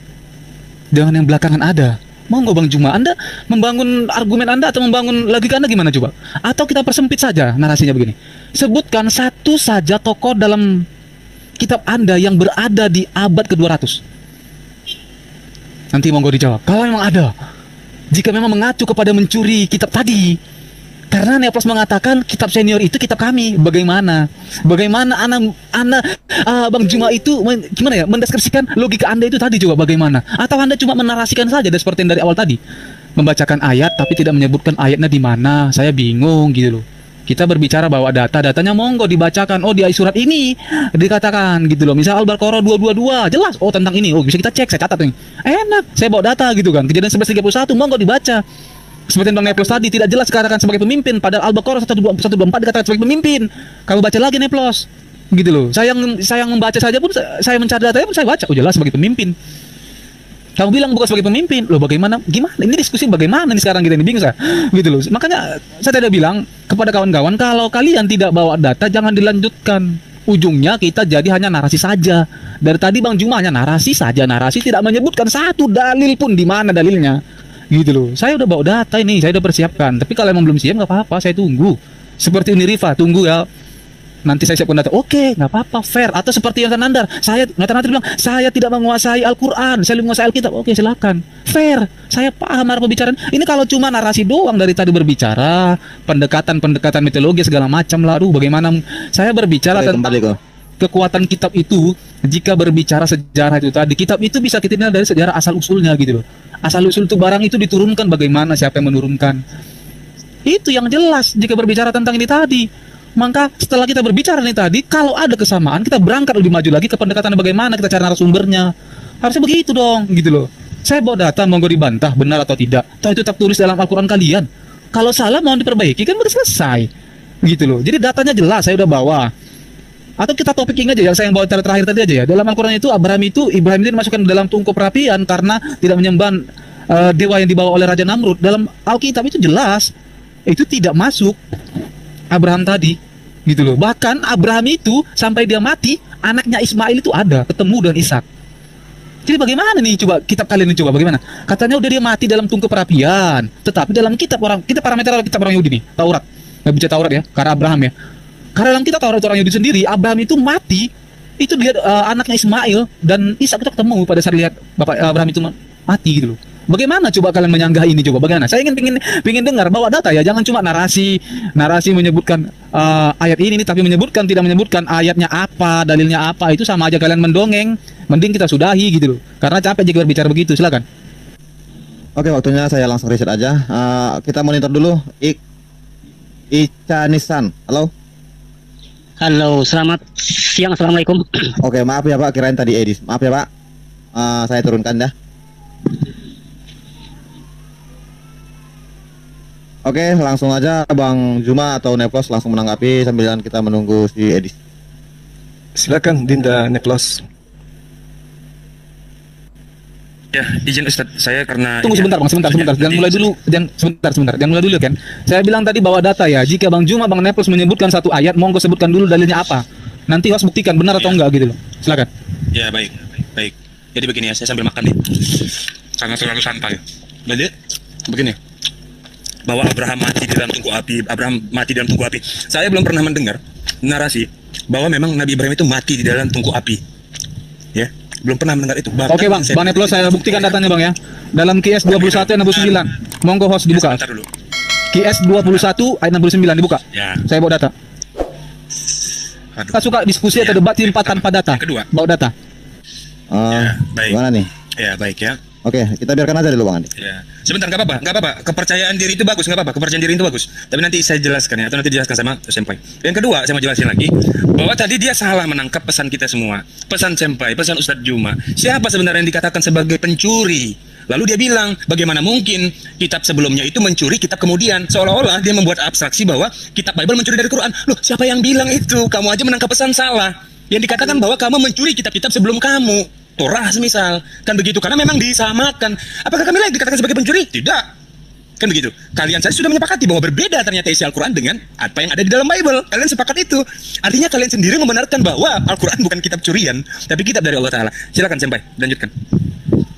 dengan yang belakangan ada? Monggo Bang Juma, Anda membangun argumen Anda atau membangun logika Anda gimana coba? Atau kita persempit saja narasinya begini. Sebutkan satu saja tokoh dalam kitab Anda yang berada di abad ke-200. Nanti monggo dijawab. Kalau memang ada, jika memang mengacu kepada mencuri kitab tadi, karena Neflos mengatakan kitab senior itu kitab kami. Bagaimana Bang Juma itu gimana ya mendeskripsikan logika Anda itu tadi coba bagaimana? Atau Anda cuma menarasikan saja seperti yang dari awal tadi, membacakan ayat tapi tidak menyebutkan ayatnya di mana? Saya bingung gitu loh. Kita berbicara bahwa datanya monggo dibacakan. Oh di surat ini dikatakan gitu loh. Misal Al-Baqarah 222 jelas. Oh tentang ini. Oh bisa kita cek, saya catat nih. Enak. Saya bawa data gitu kan. Kejadian 1131 monggo dibaca. Seperti Bang Neplos tadi tidak jelas dikatakan sebagai pemimpin, padahal Al-Baqarah 124 dikatakan sebagai pemimpin. Kamu baca lagi Neplos. Gitu loh. Saya yang membaca saja pun saya mencari datanya pun saya baca. Oh jelas sebagai pemimpin. Kamu bilang bukan sebagai pemimpin. Loh bagaimana? Gimana? Ini diskusi bagaimana nih sekarang kita ini bingung saya. Gitu loh. Makanya saya tidak bilang kepada kawan-kawan kalau kalian tidak bawa data jangan dilanjutkan. Ujungnya kita jadi hanya narasi saja. Dari tadi Bang Juma hanya narasi saja, narasi tidak menyebutkan satu dalil pun di mana dalilnya. Gitu loh. Saya udah bawa data ini, saya udah persiapkan. Tapi kalau emang belum siap nggak apa-apa, saya tunggu. Seperti Unirifa, tunggu ya. Nanti saya siapkan data. Oke, nggak apa-apa, fair. Atau seperti Yonatan Nandar, saya Nandar bilang, saya tidak menguasai Al-Quran, saya menguasai Alkitab. Oke, silakan. Fair. Saya paham arah pembicaraan. Ini kalau cuma narasi doang dari tadi berbicara, pendekatan mitologi segala macam lah. Aduh, bagaimana saya berbicara tentang kekuatan kitab itu. Jika berbicara sejarah itu tadi, kitab itu bisa kita lihat dari sejarah asal-usulnya gitu loh. Asal-usul itu barang itu diturunkan bagaimana, siapa yang menurunkan. Itu yang jelas jika berbicara tentang ini tadi. Maka setelah kita berbicara ini tadi, kalau ada kesamaan, kita berangkat lebih maju lagi ke pendekatan bagaimana kita cari narasumbernya. Harusnya begitu dong, gitu loh. Saya bawa data, monggo dibantah, benar atau tidak. Toh itu tak tulis dalam Al-Quran kalian. Kalau salah mau diperbaiki, kan udah selesai. Gitu loh. Jadi datanya jelas, saya udah bawa. Atau kita topiking aja yang saya bawa terakhir tadi aja ya. Dalam Al-Qur'an itu Ibrahim itu dimasukkan dalam tungku perapian karena tidak menyembah dewa yang dibawa oleh Raja Namrud. Dalam Alkitab itu jelas itu tidak masuk Abraham tadi. Gitu loh. Bahkan Abraham itu sampai dia mati, anaknya Ismail itu ada, ketemu dengan Ishak. Jadi bagaimana nih coba kitab kalian ini coba bagaimana? Katanya udah dia mati dalam tungku perapian, tetapi dalam kitab orang kita parameter kitab orang Yahudi nih, Taurat. Nggak bisa Taurat ya, karena Abraham ya. Karena dalam kitab Taurat orang Yahudi sendiri, Abraham itu mati, itu dia anaknya Ismail dan Ishak itu ketemu pada saat lihat bapak Abraham itu mati gitu loh. Bagaimana coba kalian menyanggah ini coba bagaimana? Saya pingin dengar bawa data ya, jangan cuma narasi menyebutkan ayat ini tapi tidak menyebutkan ayatnya apa, dalilnya apa, itu sama aja kalian mendongeng. Mending kita sudahi gitu loh. Karena capek jika berbicara begitu. Silakan. Oke, waktunya saya langsung riset aja. Kita monitor dulu. Ica Nisan. Halo. Halo, selamat siang, assalamualaikum. Oke, maaf ya Pak, kirain tadi Edis. Maaf ya Pak. Saya turunkan dah. Oke, langsung aja Bang Juma atau Neplos langsung menanggapi sambil kita menunggu si Edis. Silakan Dinda Neplos. Ya, izin Ustadz, saya karena Tunggu sebentar Bang, sebentar. Jangan mulai dulu. Jangan mulai dulu kan. Saya bilang tadi bawa data ya. Jika Bang Juma, Bang Neplos menyebutkan satu ayat, monggo sebutkan dulu dalilnya apa. Nanti harus buktikan benar atau enggak gitu loh. Silakan. Ya, baik. Jadi begini ya, saya sambil makan nih. Karena terlalu santai. Jadi begini. Bahwa Abraham mati di dalam tungku api. Saya belum pernah mendengar narasi bahwa memang Nabi Ibrahim itu mati di dalam tungku api. Ya, belum pernah mendengar itu. Oke Bang, Bang Neplos saya buktikan datanya Bang ya. Dalam QS 21 ayat 69. Monggo host dibuka. Sebentar dulu. QS 21 ayat 69 dibuka. Ya. Saya bawa data. Aduh. Kita suka diskusi atau debat tanpa data. Yang kedua. Bawa data. Baik. Gimana nih? Ya, baik ya. Oke, kita biarkan aja dulu Bang Andi. Ya. Sebentar, nggak apa-apa. Kepercayaan diri itu bagus, nggak apa-apa. Kepercayaan diri itu bagus. Tapi nanti saya jelaskan ya, atau nanti dijelaskan sama Senpai. Yang kedua, saya mau jelasin lagi bahwa tadi dia salah menangkap pesan kita semua, pesan Senpai, pesan Ustadz Juma. Siapa sebenarnya yang dikatakan sebagai pencuri? Lalu dia bilang, bagaimana mungkin kitab sebelumnya itu mencuri kitab kemudian? Seolah-olah dia membuat abstraksi bahwa kitab Bible mencuri dari Quran. Loh, siapa yang bilang itu? Kamu aja menangkap pesan salah. Yang dikatakan bahwa kamu mencuri kitab-kitab sebelum kamu. Torah semisal, kan begitu, karena memang disamakan. Apakah kami lagi dikatakan sebagai pencuri? Tidak, kan begitu. Kalian saya sudah menyepakati bahwa berbeda ternyata isi Al-Quran dengan apa yang ada di dalam Bible. Kalian sepakat itu. Artinya kalian sendiri membenarkan bahwa Al-Quran bukan kitab curian, tapi kitab dari Allah Ta'ala. Silakan Senpai, lanjutkan.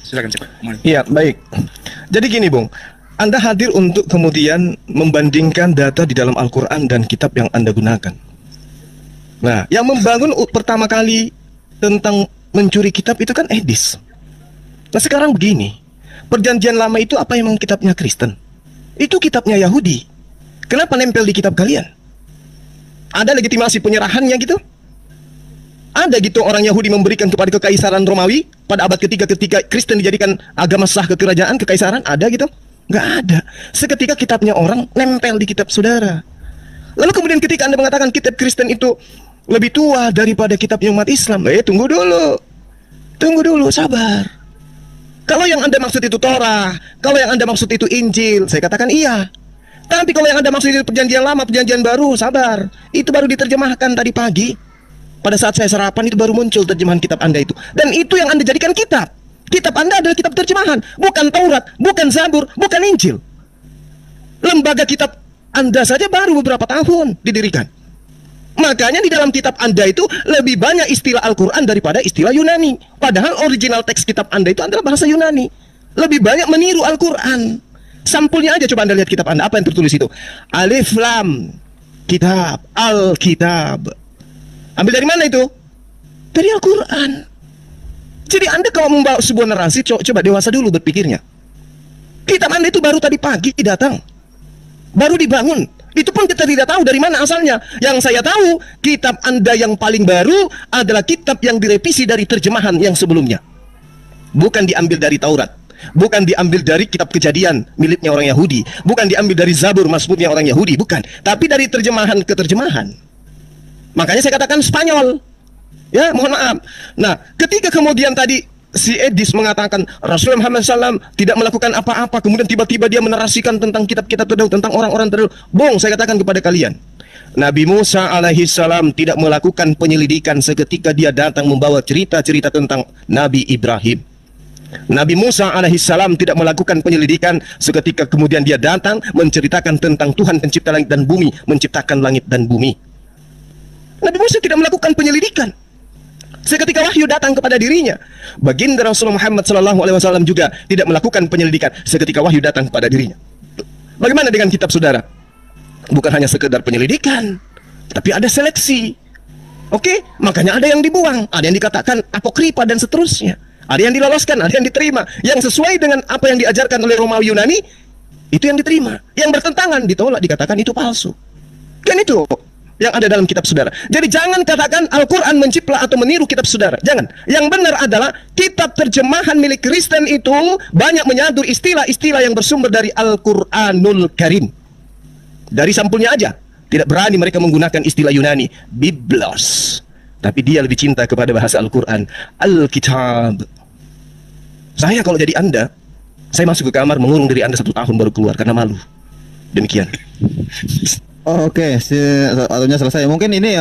Silakan Senpai. Iya, baik. Jadi gini Bung, Anda hadir untuk kemudian membandingkan data di dalam Al-Quran dan kitab yang Anda gunakan. Nah, yang membangun pertama kali tentang mencuri kitab itu kan Edis. Nah sekarang begini, perjanjian lama itu apa emang kitabnya Kristen? Itu kitabnya Yahudi. Kenapa nempel di kitab kalian? Ada legitimasi penyerahannya gitu? Ada gitu orang Yahudi memberikan kepada kekaisaran Romawi pada abad ketiga ketika Kristen dijadikan agama sah kekerajaan, kekaisaran? Ada gitu? Nggak ada. Seketika kitabnya orang nempel di kitab saudara. Lalu kemudian ketika Anda mengatakan kitab Kristen itu lebih tua daripada kitabnya umat Islam, tunggu dulu, sabar. Kalau yang Anda maksud itu Torah, kalau yang Anda maksud itu Injil, saya katakan iya. Tapi kalau yang Anda maksud itu perjanjian lama, perjanjian baru, sabar. Itu baru diterjemahkan tadi pagi. Pada saat saya sarapan itu baru muncul terjemahan kitab Anda itu. Dan itu yang Anda jadikan kitab. Kitab Anda adalah kitab terjemahan, bukan Taurat, bukan Zabur, bukan Injil. Lembaga kitab Anda saja baru beberapa tahun didirikan. Makanya di dalam kitab Anda itu lebih banyak istilah Al-Quran daripada istilah Yunani. Padahal original teks kitab Anda itu adalah bahasa Yunani. Lebih banyak meniru Al-Quran. Sampulnya aja coba Anda lihat kitab Anda. Apa yang tertulis itu? Alif Lam Kitab, Al-Kitab. Ambil dari mana itu? Dari Al-Quran. Jadi Anda kalau membawa sebuah narasi, coba dewasa dulu berpikirnya. Kitab Anda itu baru tadi pagi datang. Baru dibangun. Itu pun kita tidak tahu dari mana asalnya. Yang saya tahu, kitab Anda yang paling baru adalah kitab yang direvisi dari terjemahan yang sebelumnya. Bukan diambil dari Taurat, bukan diambil dari kitab Kejadian miliknya orang Yahudi, bukan diambil dari Zabur Mazmurnya orang Yahudi, bukan. Tapi dari terjemahan ke terjemahan. Makanya saya katakan Spanyol. Ya, mohon maaf. Nah, ketika kemudian tadi si Edis mengatakan Rasulullah Muhammad SAW tidak melakukan apa-apa, kemudian tiba-tiba dia menarasikan tentang kitab-kitab terdahulu, tentang orang-orang terdahulu. Bung, saya katakan kepada kalian, Nabi Musa alaihi salam tidak melakukan penyelidikan seketika dia datang membawa cerita-cerita tentang Nabi Ibrahim. Nabi Musa alaihi salam tidak melakukan penyelidikan seketika kemudian dia datang menceritakan tentang Tuhan pencipta langit dan bumi, menciptakan langit dan bumi. Nabi Musa tidak melakukan penyelidikan seketika wahyu datang kepada dirinya. Baginda Rasulullah Muhammad SAW juga tidak melakukan penyelidikan seketika wahyu datang kepada dirinya. Bagaimana dengan kitab saudara? Bukan hanya sekedar penyelidikan, tapi ada seleksi. Oke, makanya ada yang dibuang, ada yang dikatakan apokrifa dan seterusnya. Ada yang diloloskan, ada yang diterima. Yang sesuai dengan apa yang diajarkan oleh Romawi Yunani, itu yang diterima. Yang bertentangan ditolak, dikatakan itu palsu. Kan itu yang ada dalam kitab saudara. Jadi jangan katakan Al-Quran mencipla atau meniru kitab saudara. Jangan. Yang benar adalah kitab terjemahan milik Kristen itu banyak menyadur istilah-istilah yang bersumber dari Al-Quranul Karim. Dari sampulnya aja. Tidak berani mereka menggunakan istilah Yunani, Biblos. Tapi dia lebih cinta kepada bahasa Al-Quran, Alkitab. Saya kalau jadi Anda, saya masuk ke kamar mengurung diri Anda 1 tahun baru keluar karena malu. Demikian. Oke, waktunya selesai. Mungkin ini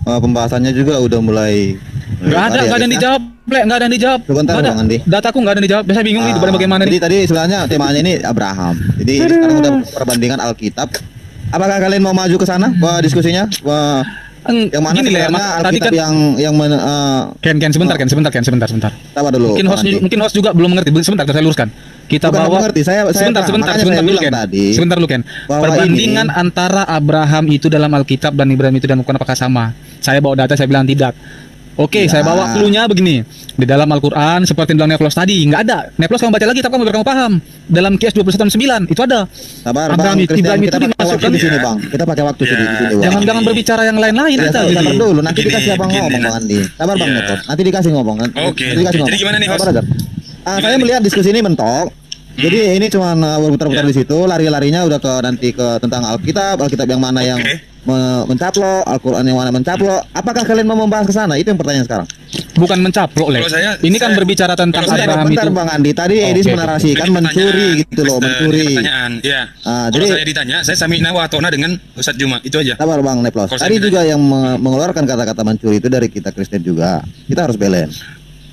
pembahasannya juga udah mulai. Nggak ada yang dijawab, nggak ada yang dijawab. Sebentar Nggak ada. Bang Andi. Dataku nggak ada yang dijawab. Biasa bingung nih bagaimana Jadi nih. tadi sebenarnya temanya ini Abraham. Jadi ini sekarang udah perbandingan Alkitab. Apakah kalian mau maju ke sana? Diskusinya? Yang mana Gini lah, sebenarnya tadi Alkitab kan Ken sebentar. Sabar dulu. Mungkin host juga belum mengerti. Sebentar saya luruskan. Kita Bukan bawa mengerti, saya sebentar makanya dulu saya bilang Ken. tadi Sebentar dulu Ken. bahwa Perbandingan antara Abraham itu dalam Alkitab dan Ibrahim itu dalam Al-Quran apakah sama? Saya bawa data, saya bilang tidak. Oke, saya bawa clue-nya begini. Di dalam Al-Quran seperti yang bilang Neplos tadi, nggak ada. Neplos kamu baca lagi, tapi kamu paham. Dalam QS 21:9 itu ada. Sabar Abraham Bang, Ibrahim itu kita pakai waktu dimasukkan di sini Bang. Kita pakai waktu di sini Bang. Jangan berbicara yang lain-lain Ya, kita. sabar dulu, nanti Begini, dikasih abang begini, ngomong Bang Andi. Sabar Bang Iya. Nepot. Nanti dikasih ngomong. Oke. Nanti dikasih Jadi gimana nih, host? Sabar aja. Saya melihat diskusi ini mentok. Jadi ini cuma berputar-putar di situ, lari-larinya udah ke nanti ke tentang Alkitab yang mana yang mencaplok, Al-Quran yang mana mencaplok. Apakah kalian mau membahas ke sana? Itu yang pertanyaan sekarang. Bukan mencaplok, Le. Kalau saya- Ini kan saya- berbicara tentang kalau saya- Abraham Bentar itu. Bang Andi, tadi Edis Oke. menarasikan Ini mencuri pertanyaan, gitu loh, Mas, mencuri. ini pertanyaan, ya. Ah, Kalau jadi- saya ditanya, saya sami'na wa atona dengan Ustadz Juma, itu aja. Sabar Bang Neplos. Kalau saya Tadi bilang- juga yang mengeluarkan kata-kata mencuri itu dari kita Kristen juga. Kita harus balance.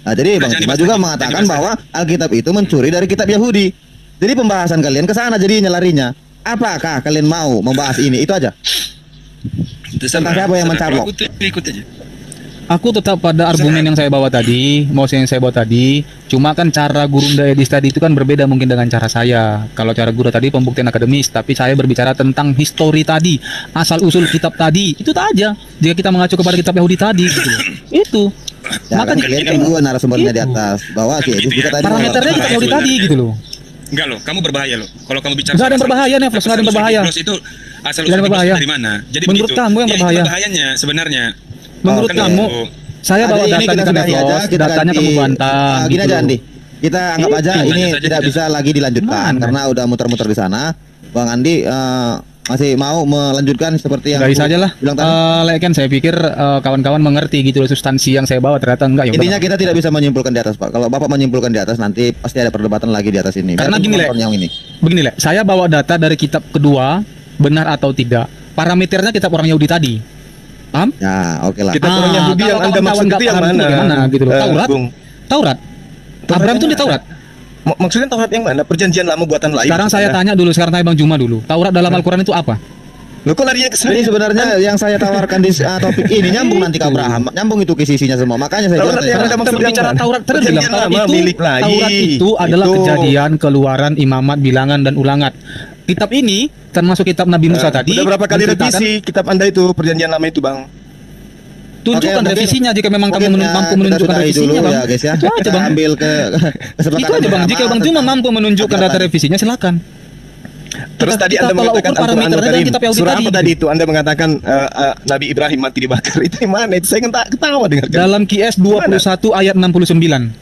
Nah, jadi Bang jangan Cima dibahas juga lagi, mengatakan jangan dibahas bahwa Alkitab itu mencuri dari kitab Yahudi. Jadi pembahasan kalian ke sana jadinya larinya. Apakah kalian mau membahas ini? Itu aja. Tentang siapa yang mencaplok? Ikut aja. Aku tetap pada argumen yang saya bawa tadi, yang saya bawa tadi. Cuma kan cara Gurunda Edis tadi itu kan berbeda mungkin dengan cara saya. Kalau cara Guru tadi pembuktian akademis, tapi saya berbicara tentang histori tadi, asal usul kitab tadi. Itu aja. Jika kita mengacu kepada kitab Yahudi tadi, gitu. Itu. Ya, kan kalian kan dua narasumbernya di atas. Bahwa si Edis juga tadi Parameternya kitab Yahudi tadi gitu loh. Enggak loh, kamu berbahaya loh. Kalau kamu bicara Nggak ada yang berbahaya, Neflos, nggak ada yang berbahaya. Itu asal Nggak ada yang berbahaya. dari mana? Jadi Menurut begitu. kamu yang Ya, itu berbahaya. berbahayanya sebenarnya. Menurut Kan kamu, itu. saya bawa Andi, ini data kita di sudahi Neflos, aja, kita datanya ganti. kamu bantah. Gini gitu aja loh. Andi. Kita anggap aja Tanya ini saja, tidak tidak. bisa lagi dilanjutkan Mana? karena udah muter-muter di sana. Bang Andi masih mau melanjutkan seperti yang Guys aja lah. bilang tadi. Kan saya pikir kawan-kawan mengerti gitu loh substansi yang saya bawa ternyata enggak ya. udah. Intinya kita tidak bisa menyimpulkan di atas Pak. Kalau Bapak menyimpulkan di atas nanti pasti ada perdebatan lagi di atas ini. Karena Biarpun gini, Le. penonton yang ini. Begini Le, saya bawa data dari kitab kedua, benar atau tidak. Parameternya kitab orang Yahudi tadi. Paham? Ya, oke lah. Kitab orang Yahudi kalau yang Anda kawan-kawan maksud nggak itu yang paham mana? bagaimana gitu loh. Taurat? Bung. Taurat. Abraham itu di Taurat. Maksudnya Taurat yang mana? Perjanjian lama buatan lain. Sekarang saya tanya dulu, sekarang tanya Bang Juma dulu. Taurat dalam Al-Quran itu apa? Loh, kok larinya ke Jadi sana? sebenarnya yang saya tawarkan di topik ini nyambung nanti ke Abraham, nyambung itu ke sisinya semua. Makanya saya Taurat bilang yang tadi, ada Kita maksud berbicara yang mana? Taurat terus bilang Perjanjian Taurat lama itu, milik lain. Taurat itu adalah Kejadian, Keluaran, Imamat, Bilangan dan Ulangat. Kitab ini termasuk kitab Nabi Musa tadi. Udah berapa kali menceritakan- revisi kitab Anda itu perjanjian lama itu, Bang? Tunjukkan Oke, mungkin- revisinya jika memang kamu mungkin, mampu kita menunjukkan sudahi revisinya, dulu Bang. ya guys ya. Itu aja, Kita Bang. ambil ke kesepakatan Itu aja, Bang. Jika bersama Bang Juma tentang mampu menunjukkan data Alkitab. revisinya, silakan. Terus Kita- tadi kita Anda tolak mengatakan ukur Al-Quranul parameternya Karim. dengan kitab Yahudi Surah tadi. apa tadi itu? Anda mengatakan Nabi Ibrahim mati dibakar. Itu yang mana? Itu saya ketawa dengar. Dalam QS 21 ayat 69.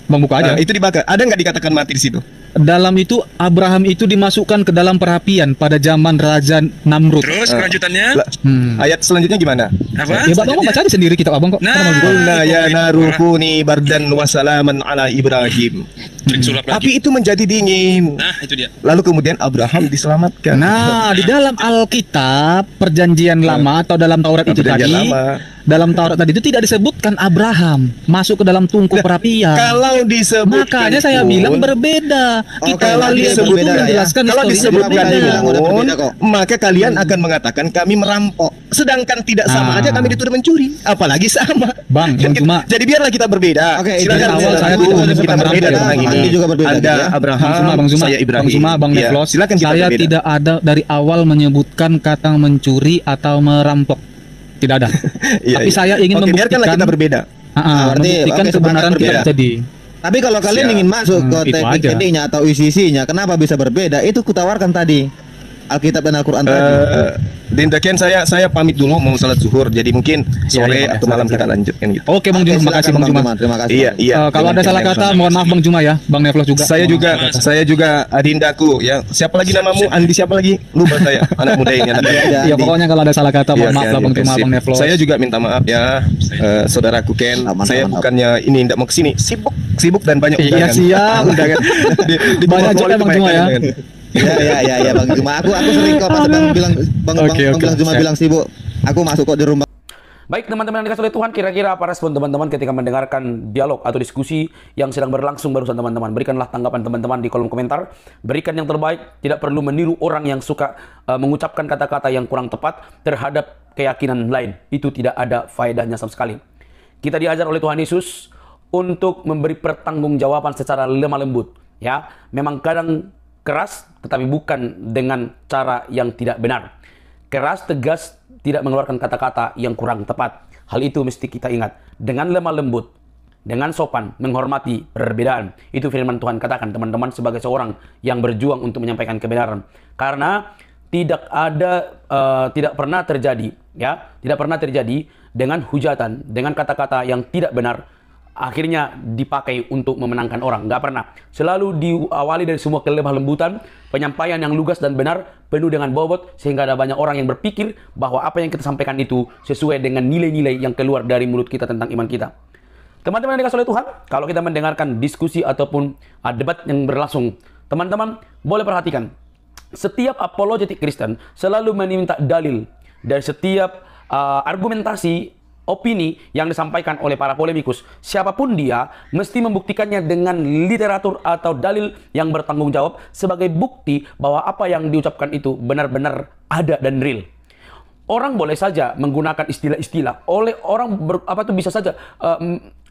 Bang buka aja. Itu dibakar. Ada nggak dikatakan mati di situ? Dalam itu Abraham itu dimasukkan ke dalam perapian pada zaman Raja Namrud. Terus kelanjutannya Lah, Ayat selanjutnya gimana? apa? Ya Bang baca aja sendiri kitab Abang kok. Nah. Kenapa begitu? Qulna ya narukuni bardan wa salaman ala Ibrahim. trik sulap lagi. Api itu menjadi dingin. Nah, itu dia. Lalu kemudian Abraham diselamatkan. Nah, di dalam Alkitab Perjanjian Lama atau dalam Taurat itu Perjanjian tadi, Lama. dalam Taurat tadi itu tidak disebutkan Abraham masuk ke dalam tungku perapian. Kalau disebutkan Makanya saya pun- bilang berbeda. Oke, Kita kalau lihat disebut dulu beda ya. menjelaskan kalau historinya disebutkan berbeda. Tadi bilang udah pun, berbeda kok. maka kalian akan mengatakan kami merampok. Sedangkan tidak sama Ah. aja kami dituduh mencuri, apalagi sama. Bang, Kan kita- cuma jadi biarlah kita berbeda. Oke, Silakan dari awal saya Bang tidak Zuma, menyebut kita merampok berbeda ya, tentang Bang ini. Andi juga berbeda Anda gitu ya. Abraham, Bang Zuma, saya Ibrahim. Bang Zuma, Bang Iya, Neflos. silakan kita Saya berbeda. tidak ada dari awal menyebutkan kata mencuri atau merampok. Tidak ada. Iya, Tapi iya. saya ingin Oke, biarkanlah membuktikan kita berbeda. Berarti, membuktikan oke, sepakat kebenaran berbeda. tidak terjadi. Tapi kalau kalian Siap. ingin masuk ke Itu aja. teknik-tekniknya atau isi-isinya, kenapa bisa berbeda? Itu kutawarkan tadi. Alkitab dan Al-Quran tadi. Dindakian saya pamit dulu mau salat zuhur. Jadi mungkin sore iya, atau malam kita lanjutkan gitu. Oke, Bang Oke, Juma, makasih silakan, Bang Juma. Terima kasih. Iya, iya. Kalau ada salah kata, mohon maaf Bang Juma ya, Bang Neflos juga. Saya juga Adindaku ya. Siapa lagi namamu? Andi siapa lagi? Lupa saya. Anak muda ini anak muda. Iya, Ya pokoknya kalau ada salah kata, mohon Iya, maaf lah Bang Juma, sip. Bang Neflos. Saya juga minta maaf ya, saudaraku Ken. Mantap, Saya mantap. bukannya ini tidak mau kesini, sibuk dan banyak Iya, undangan. siap. Undangan. Di Banyak bawah juga itu Bang banyak Juma ya. undangan. Ya Bang Juma. Aku sering kok pas Bang bilang Bang Oke, Bang oke. bilang Juma Siap. bilang sibuk. Aku masuk kok di rumah. Baik teman-teman yang dikasih oleh Tuhan, kira-kira apa respon teman-teman ketika mendengarkan dialog atau diskusi yang sedang berlangsung barusan teman-teman? Berikanlah tanggapan teman-teman di kolom komentar. Berikan yang terbaik, tidak perlu meniru orang yang suka mengucapkan kata-kata yang kurang tepat terhadap keyakinan lain. Itu tidak ada faedahnya sama sekali. Kita diajar oleh Tuhan Yesus untuk memberi pertanggungjawaban secara lemah lembut. Ya, memang kadang keras, tetapi bukan dengan cara yang tidak benar. Keras, tegas, tidak mengeluarkan kata-kata yang kurang tepat. Hal itu mesti kita ingat. Dengan lemah lembut, dengan sopan, menghormati perbedaan. Itu firman Tuhan katakan teman-teman sebagai seorang yang berjuang untuk menyampaikan kebenaran. Karena tidak pernah terjadi, ya, tidak pernah terjadi dengan hujatan, dengan kata-kata yang tidak benar, akhirnya dipakai untuk memenangkan orang. Nggak pernah. Selalu diawali dari semua kelemah lembutan, penyampaian yang lugas dan benar, penuh dengan bobot, sehingga ada banyak orang yang berpikir bahwa apa yang kita sampaikan itu sesuai dengan nilai-nilai yang keluar dari mulut kita tentang iman kita. Teman-teman yang dikasih oleh Tuhan, kalau kita mendengarkan diskusi ataupun debat yang berlangsung, teman-teman boleh perhatikan, setiap apologetik Kristen selalu meminta dalil dari setiap argumentasi, opini yang disampaikan oleh para polemikus. Siapapun dia mesti membuktikannya dengan literatur atau dalil yang bertanggung jawab sebagai bukti bahwa apa yang diucapkan itu benar-benar ada dan real. Orang boleh saja menggunakan istilah-istilah, bisa saja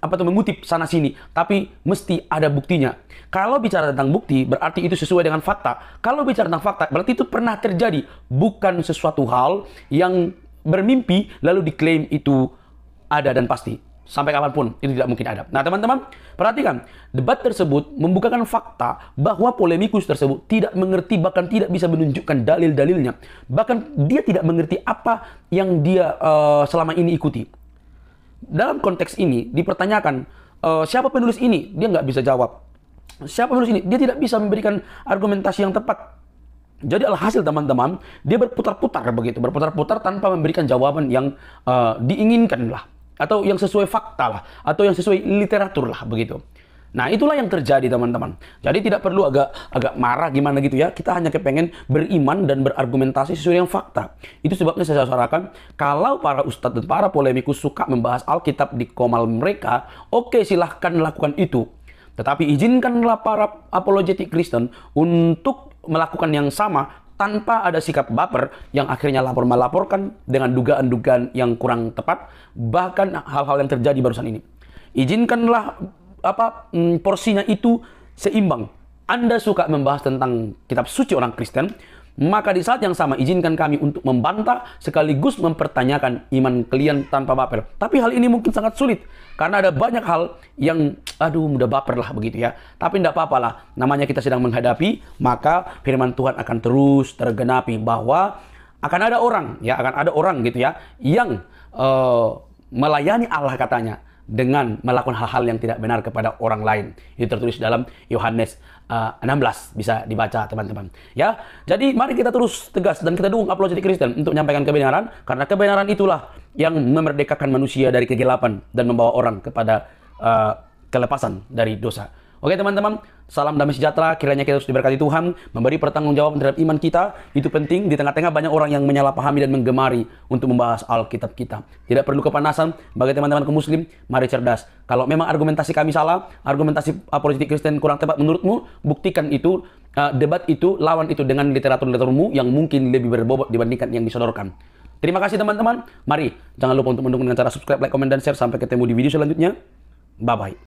mengutip sana sini, tapi mesti ada buktinya. Kalau bicara tentang bukti, berarti itu sesuai dengan fakta. Kalau bicara tentang fakta, berarti itu pernah terjadi, bukan sesuatu hal yang bermimpi lalu diklaim itu ada dan pasti. Sampai kapanpun itu tidak mungkin ada. Nah teman-teman, perhatikan, debat tersebut membukakan fakta bahwa polemikus tersebut tidak mengerti, bahkan tidak bisa menunjukkan dalil-dalilnya. Bahkan dia tidak mengerti apa yang dia selama ini ikuti. Dalam konteks ini dipertanyakan, siapa penulis ini? Dia nggak bisa jawab. Siapa penulis ini? Dia tidak bisa memberikan argumentasi yang tepat. Jadi alhasil teman-teman, dia berputar-putar begitu, berputar-putar tanpa memberikan jawaban yang diinginkan lah, atau yang sesuai fakta lah, atau yang sesuai literatur lah begitu. Nah itulah yang terjadi teman-teman. Jadi tidak perlu agak marah gimana gitu ya. Kita hanya kepengen beriman dan berargumentasi sesuai dengan fakta. Itu sebabnya saya sarankan, kalau para ustadz dan para polemikus suka membahas Alkitab di komal mereka, oke, silahkan lakukan itu. Tetapi izinkanlah para apologetik Kristen untuk melakukan yang sama tanpa ada sikap baper yang akhirnya melaporkan dengan dugaan-dugaan yang kurang tepat, bahkan hal-hal yang terjadi barusan ini. Izinkanlah porsinya itu seimbang. Anda suka membahas tentang kitab suci orang Kristen, maka di saat yang sama izinkan kami untuk membantah sekaligus mempertanyakan iman kalian tanpa baper. Tapi hal ini mungkin sangat sulit karena ada banyak hal yang mudah baper lah begitu ya. Tapi tidak apa-apa lah, namanya kita sedang menghadapi, maka firman Tuhan akan terus tergenapi bahwa akan ada orang gitu ya yang melayani Allah katanya dengan melakukan hal-hal yang tidak benar kepada orang lain. Itu tertulis dalam Yohanes 16, bisa dibaca teman-teman. Ya, jadi mari kita terus tegas dan kita dukung apologetik Kristen untuk menyampaikan kebenaran, karena kebenaran itulah yang memerdekakan manusia dari kegelapan dan membawa orang kepada kelepasan dari dosa. Oke teman-teman, salam damai sejahtera, kiranya kita terus diberkati Tuhan, memberi pertanggungjawaban terhadap iman kita. Itu penting di tengah-tengah banyak orang yang menyalahpahami dan menggemari untuk membahas Alkitab kita. Tidak perlu kepanasan, bagi teman-teman kaum muslim, mari cerdas. Kalau memang argumentasi kami salah, argumentasi apologetik Kristen kurang tepat menurutmu, buktikan itu, debat itu, lawan itu dengan literaturmu yang mungkin lebih berbobot dibandingkan yang disodorkan. Terima kasih teman-teman. Mari, jangan lupa untuk mendukung dengan cara subscribe, like, komen, dan share. Sampai ketemu di video selanjutnya. Bye-bye.